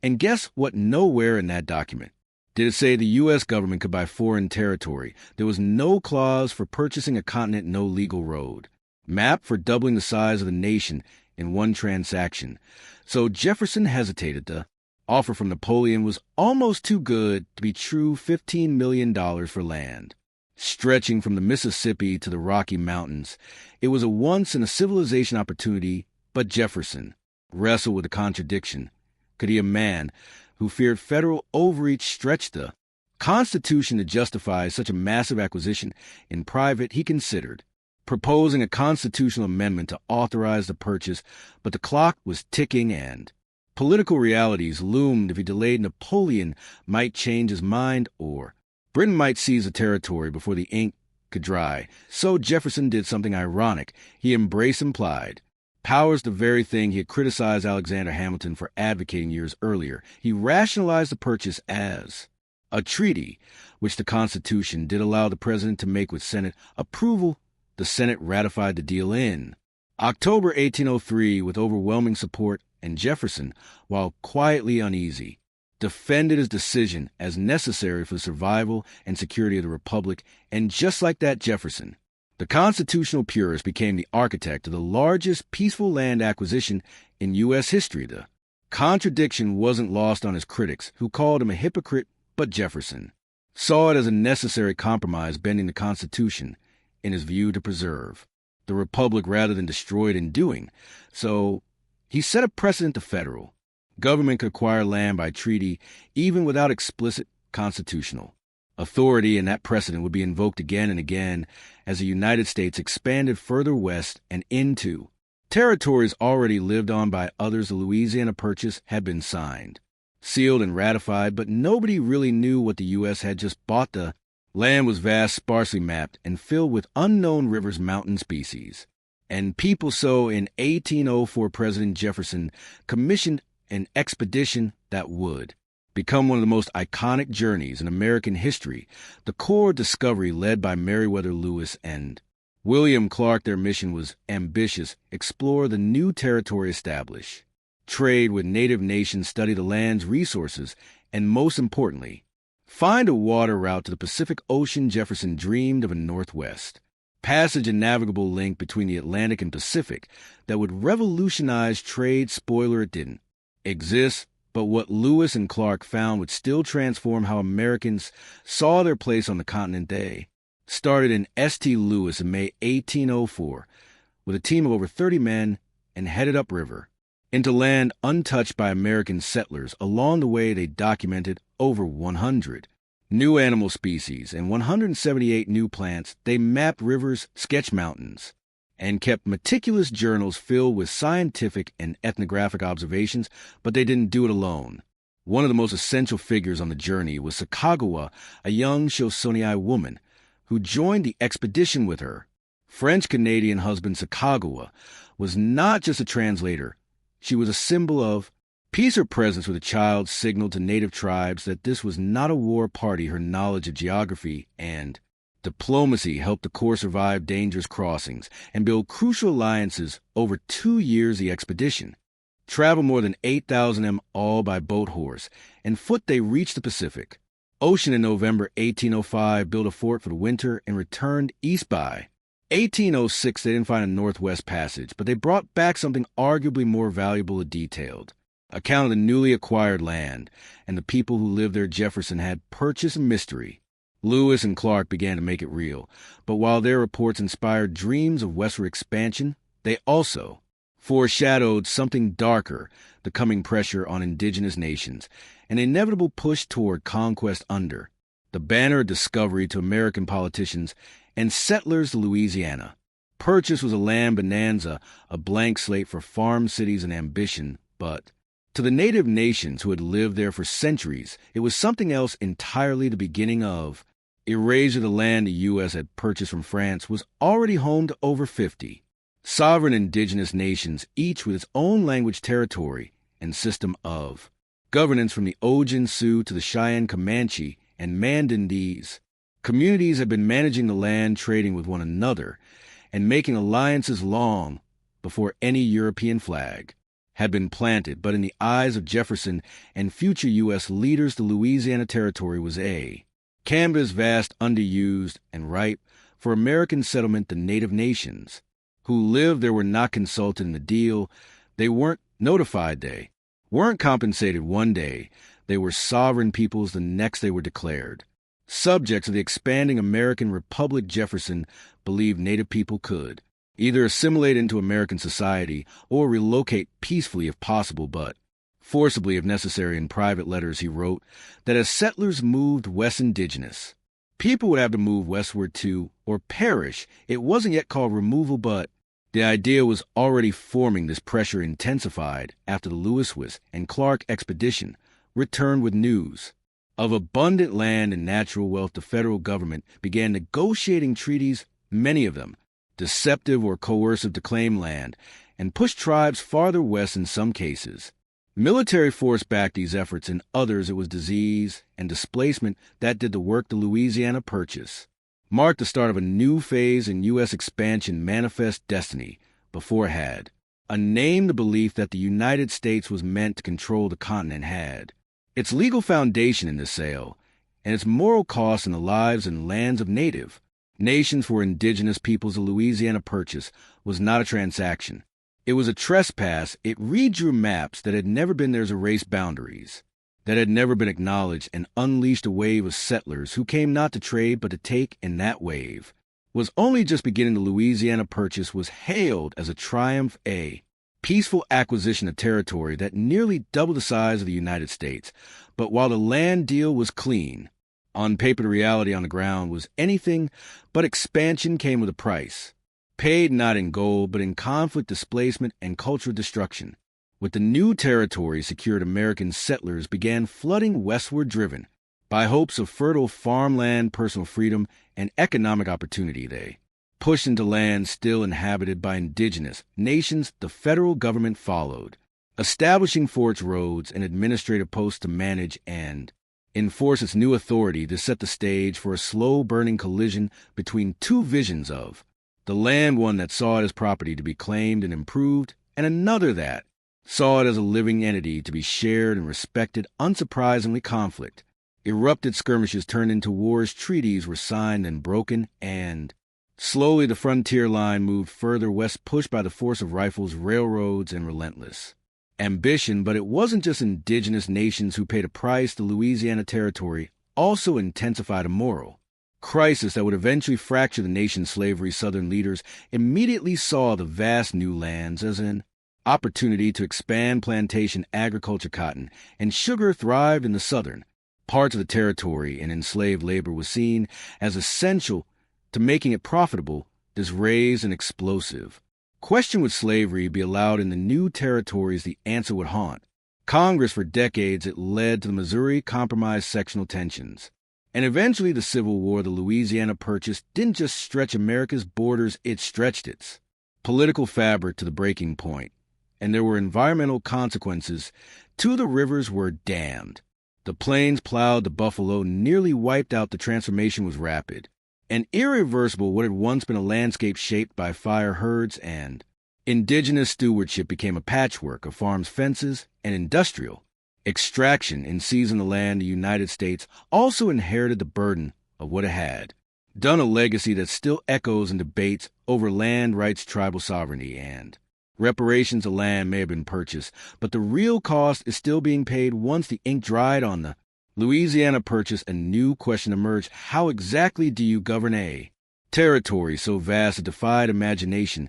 And guess what? Nowhere in that document did it say the U.S. government could buy foreign territory. There was no clause for purchasing a continent, no legal road map for doubling the size of the nation in one transaction. So Jefferson hesitated. The offer from Napoleon was almost too good to be true. $15 million for land stretching from the Mississippi to the Rocky Mountains. It was a once-in-a-civilization opportunity, but Jefferson wrestled with a contradiction. Could he, a man who feared federal overreach, stretch the Constitution to justify such a massive acquisition? In private, he considered proposing a constitutional amendment to authorize the purchase, but the clock was ticking and political realities loomed. If he delayed, Napoleon might change his mind, or Britain might seize the territory before the ink could dry. So Jefferson did something ironic. He embraced implied powers, the very thing he had criticized Alexander Hamilton for advocating years earlier. He rationalized the purchase as a treaty, which the Constitution did allow the president to make with Senate approval. The Senate ratified the deal in October 1803 with overwhelming support, and Jefferson, while quietly uneasy, defended his decision as necessary for the survival and security of the Republic. And just like that, Jefferson, the constitutional purist, became the architect of the largest peaceful land acquisition in U.S. history. The contradiction wasn't lost on his critics, who called him a hypocrite, but Jefferson saw it as a necessary compromise, bending the Constitution in his view to preserve the Republic rather than destroy it in doing so. He set a precedent. The federal government could acquire land by treaty even without explicit constitutional authority, and that precedent would be invoked again and again as the United States expanded further west and into territories already lived on by others. The Louisiana Purchase had been signed, sealed, and ratified, but nobody really knew what the U.S. had just bought. The land was vast, sparsely mapped, and filled with unknown rivers, mountain species, and people. So in 1804, President Jefferson commissioned an expedition that would become one of the most iconic journeys in American history. The Corps Discovery, led by Meriwether Lewis and William Clark. Their mission was ambitious: explore the new territory, establish trade with native nations, study the land's resources, and most importantly, find a water route to the Pacific Ocean. Jefferson dreamed of a Northwest Passage, and navigable link between the Atlantic and Pacific that would revolutionize trade. Spoiler, it didn't exist, but what Lewis and Clark found would still transform how Americans saw their place on the continent. They started in St. Louis in May 1804 with a team of over 30 men and headed upriver into land untouched by American settlers. Along the way, they documented over 100 new animal species and 178 new plants. They mapped rivers, sketched mountains, and kept meticulous journals filled with scientific and ethnographic observations, but they didn't do it alone. One of the most essential figures on the journey was Sacagawea, a young Shoshone woman who joined the expedition with her French-Canadian husband. Sacagawea was not just a translator. She was a symbol of peace. Her presence with a child signaled to native tribes that this was not a war party. Her knowledge of geography and diplomacy helped the Corps survive dangerous crossings and build crucial alliances. Over 2 years, the expedition traveled more than 8,000 m, all by boat, horse, and foot. They reached the Pacific Ocean in November 1805, built a fort for the winter, and returned east by 1806. They didn't find a Northwest Passage, but they brought back something arguably more valuable: a detailed account of the newly acquired land and the people who lived there. Jefferson had purchased a mystery. Lewis and Clark began to make it real, but while their reports inspired dreams of westward expansion, they also foreshadowed something darker: the coming pressure on indigenous nations, an inevitable push toward conquest under the banner of discovery. To American politicians and settlers, Louisiana Purchase was a land bonanza, a blank slate for farm cities and ambition, but to the native nations who had lived there for centuries, it was something else entirely. The beginning of erasure. The land the U.S. had purchased from France was already home to over 50 sovereign indigenous nations, each with its own language, territory, and system of governance. From the Ojin Sioux to the Cheyenne, Comanche, and Mandan, these communities had been managing the land, trading with one another, and making alliances long before any European flag had been planted. But in the eyes of Jefferson and future U.S. leaders, the Louisiana Territory was a canvas, vast, underused, and ripe for American settlement. The native nations who lived there were not consulted in the deal. They weren't notified. They weren't compensated one day. They were sovereign peoples. The next they were declared subjects of the expanding American Republic. Jefferson believed native people could either assimilate into American society or relocate peacefully if possible, but forcibly if necessary. In private letters he wrote that as settlers moved west, indigenous people would have to move westward too, or perish. It wasn't yet called removal, but the idea was already forming. This pressure intensified after the Lewis and Clark expedition returned with news of abundant land and natural wealth. The federal government began negotiating treaties, many of them deceptive or coercive, to claim land and push tribes farther west. In some cases, military force backed these efforts. In others, it was disease and displacement that did the work. The Louisiana Purchase marked the start of a new phase in U.S. expansion. Manifest Destiny before it had a name. The belief that the United States was meant to control the continent had its legal foundation in the sale, and its moral cost in the lives and lands of native nations for indigenous peoples. The Louisiana Purchase was not a transaction. It was a trespass. It redrew maps that had never been theirs, erased boundaries that had never been acknowledged, and unleashed a wave of settlers who came not to trade but to take, and that wave was only just beginning. The Louisiana Purchase was hailed as a triumph, a peaceful acquisition of territory that nearly doubled the size of the United States. But while the land deal was clean, on paper the reality on the ground was anything but expansion. Came with a price, paid not in gold but in conflict, displacement, and cultural destruction. With the new territory secured, American settlers began flooding westward, driven by hopes of fertile farmland, personal freedom, and economic opportunity. They pushed into lands still inhabited by indigenous nations. The federal government followed, establishing forts, roads, and administrative posts to manage and enforce its new authority. This set the stage for a slow-burning collision between two visions of the land, one that saw it as property to be claimed and improved, and another that saw it as a living entity to be shared and respected. Unsurprisingly, conflict erupted. Skirmishes turned into wars. Treaties were signed and broken, and slowly the frontier line moved further west, pushed by the force of rifles, railroads, and relentless ambition. But it wasn't just indigenous nations who paid a price. The Louisiana Territory also intensified a moral crisis that would eventually fracture the nation's slavery. Southern leaders immediately saw the vast new lands as an opportunity to expand plantation agriculture. Cotton and sugar thrived in the southern parts of the territory, and enslaved labor was seen as essential to making it profitable. This raised an explosive question: would slavery be allowed in the new territories? The answer would haunt Congress for decades. It led to the Missouri Compromise, sectional tensions, and eventually the Civil War. The Louisiana Purchase didn't just stretch America's borders, it stretched its political fabric to the breaking point, and there were environmental consequences too. The rivers were dammed, the plains plowed, the buffalo nearly wiped out. The transformation was rapid and irreversible. What had once been a landscape shaped by fire, herds, and indigenous stewardship became a patchwork of farms, fences, and industrial extraction. In seizing the land, the United States also inherited the burden of what it had done, a legacy that still echoes in debates over land rights, tribal sovereignty, and reparations. Of land may have been purchased, but the real cost is still being paid. Once the ink dried on the Louisiana Purchase, a new question emerged: how exactly do you govern a territory so vast it defied imagination?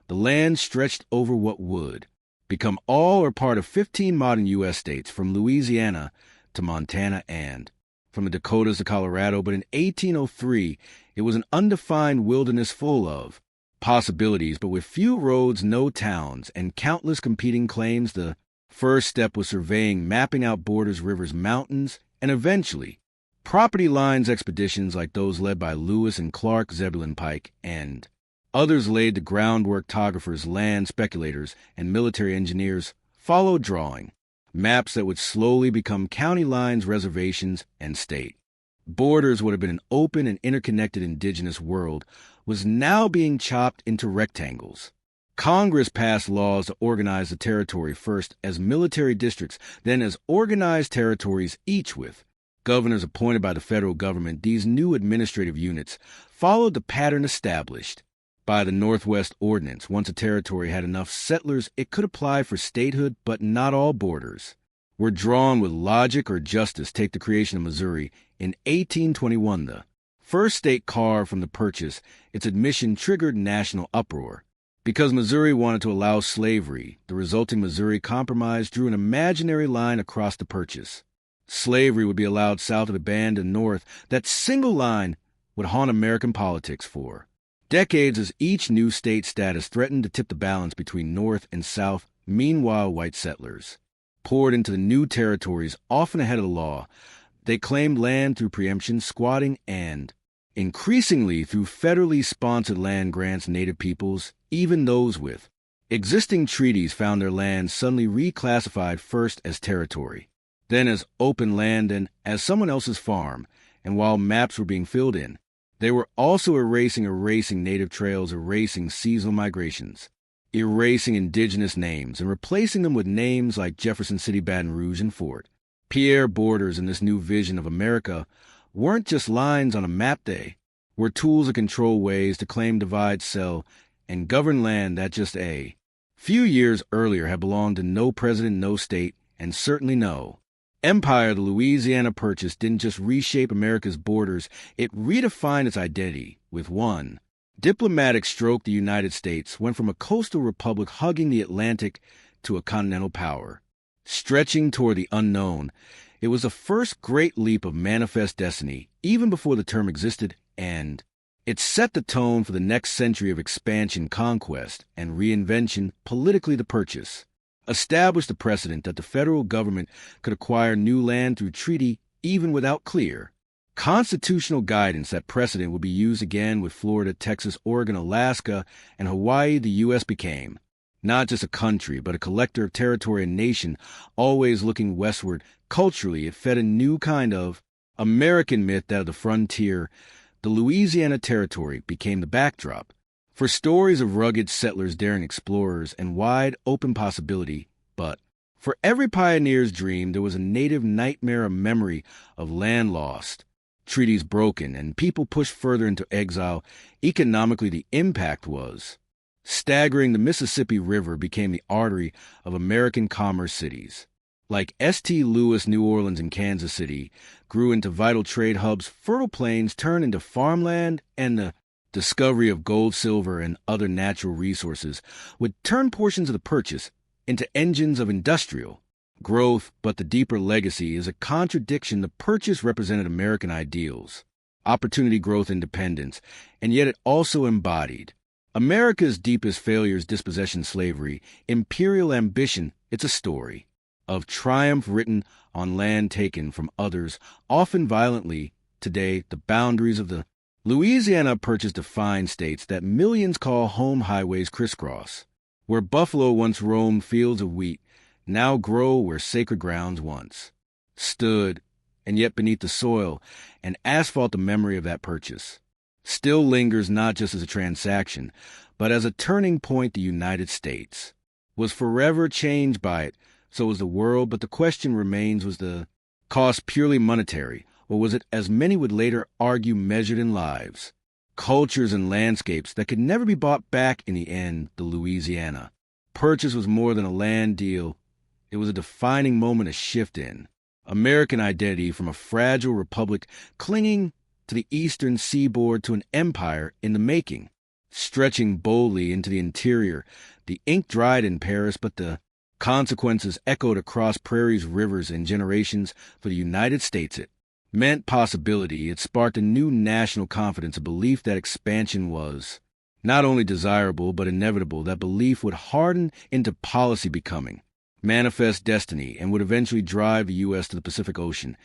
The land stretched over what would become all or part of 15 modern U.S. states, from Louisiana to Montana and from the Dakotas to Colorado. But in 1803, it was an undefined wilderness full of possibilities, but with few roads, no towns, and countless competing claims, the first step was surveying, mapping out borders, rivers, mountains, and eventually property lines expeditions like those led by Lewis and Clark, Zebulon Pike, and others laid the groundwork. Topographers, land speculators, and military engineers followed, drawing maps that would slowly become county lines, reservations, and state borders. Would have been an open and interconnected indigenous world was now being chopped into rectangles. Congress passed laws to organize the territory first as military districts, then as organized territories, each with governors appointed by the federal government. These new administrative units followed the pattern established by the Northwest Ordinance. Once a territory had enough settlers, it could apply for statehood, but not all borders were drawn with logic or justice. Take the creation of Missouri in 1821. The first state carved from the purchase, its admission triggered national uproar. Because Missouri wanted to allow slavery, the resulting Missouri Compromise drew an imaginary line across the purchase. Slavery would be allowed south of the band and north. That single line would haunt American politics for decades as each new state status threatened to tip the balance between North and South. Meanwhile, white settlers poured into the new territories, often ahead of the law. They claimed land through preemption, squatting, and increasingly through federally sponsored land grants. Native peoples, even those with existing treaties, found their land suddenly reclassified first as territory, then as open land and as someone else's farm. And while maps were being filled in, they were also erasing native trails, erasing seasonal migrations, erasing indigenous names, and replacing them with names like Jefferson City, Baton Rouge, and Fort Pierre. Borders in this new vision of America weren't just lines on a map. They were tools to control, ways to claim, divide, sell, and govern land that just a few years earlier had belonged to no president, no state, and certainly no empire. The Louisiana Purchase didn't just reshape America's borders, it redefined its identity. With one diplomatic stroke, the United States went from a coastal republic hugging the Atlantic to a continental power, stretching toward the unknown. It was the first great leap of manifest destiny, even before the term existed, and it set the tone for the next century of expansion, conquest, and reinvention. Politically, the purchase established the precedent that the federal government could acquire new land through treaty even without clear constitutional guidance. That precedent would be used again with Florida, Texas, Oregon, Alaska, and Hawaii. The U.S. became not just a country, but a collector of territory and nation, always looking westward. Culturally, it fed a new kind of American myth, that of the frontier. The Louisiana Territory became the backdrop for stories of rugged settlers, daring explorers, and wide open possibility. But for every pioneer's dream, there was a native nightmare, a memory of land lost, treaties broken, and people pushed further into exile. Economically, the impact was staggering. The Mississippi River became the artery of American commerce. Cities like St. Louis, New Orleans, and Kansas City grew into vital trade hubs. Fertile plains turned into farmland, and the discovery of gold, silver, and other natural resources would turn portions of the purchase into engines of industrial growth. But the deeper legacy is a contradiction. The purchase represented American ideals, opportunity, growth, independence, and yet it also embodied America's deepest failures: dispossession, slavery, imperial ambition. It's a story of triumph written on land taken from others, often violently. Today, the boundaries of the Louisiana Purchase define states that millions call home. Highways crisscross where buffalo once roamed, fields of wheat now grow where sacred grounds once stood, and yet beneath the soil and asphalt, the memory of that purchase still lingers, not just as a transaction, but as a turning point. The United States was forever changed by it. So was the world, but the question remains, was the cost purely monetary, or was it, as many would later argue, measured in lives, cultures, and landscapes that could never be bought back? In the end, the Louisiana Purchase was more than a land deal. It was a defining moment, a shift in American identity, from a fragile republic clinging to the eastern seaboard to an empire in the making, stretching boldly into the interior. The ink dried in Paris, but the consequences echoed across prairies, rivers, and generations. For the United States, it meant possibility. It sparked a new national confidence, a belief that expansion was Not only desirable, but inevitable, that belief would harden into policy becoming, manifest destiny, and would eventually drive the U.S. to the Pacific Ocean.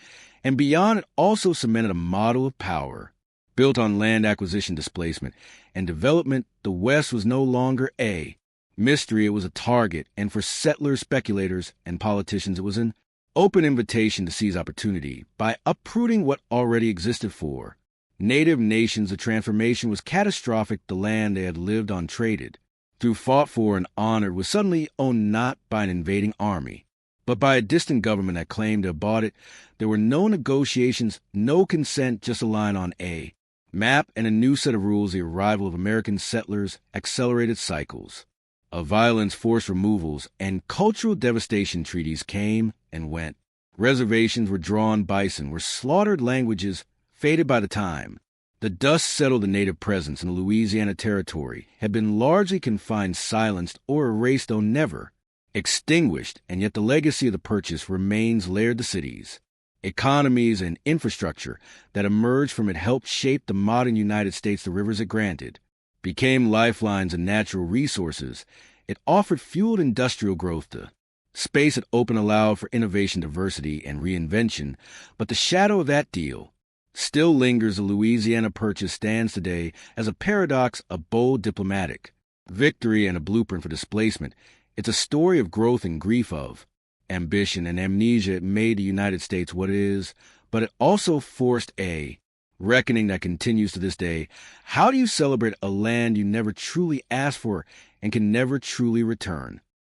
And beyond, it also cemented a model of power. Built on land acquisition, displacement, and development, the West was no longer a mystery, it was a target, and for settlers, speculators, and politicians, it was an open invitation to seize opportunity. By uprooting what already existed for native nations, the transformation was catastrophic. The land they had lived on, traded through, fought for, and honored was suddenly owned not by an invading army, but by a distant government that claimed to have bought it. There were no negotiations, no consent, just a line on a map and a new set of rules. The arrival of American settlers accelerated cycles of violence, forced removals, and cultural devastation. Treaties came and went. Reservations were drawn, bison were slaughtered, languages faded by the time the dust settled. The native presence in the Louisiana Territory had been largely confined, silenced, or erased, though never extinguished, and yet the legacy of the purchase remains layered. The cities, economies, and infrastructure that emerged from it helped shape the modern United States. The rivers it granted became lifelines and natural resources. It offered fueled industrial growth. The space it opened allowed for innovation, diversity, and reinvention. But the shadow of that deal still lingers. The Louisiana Purchase stands today as a paradox, a bold diplomatic victory, and a blueprint for displacement. It's a story of growth and grief, of ambition and amnesia. It made the United States what it is, but it also forced a reckoning that continues to this day. How do you celebrate a land you never truly asked for and can never truly return?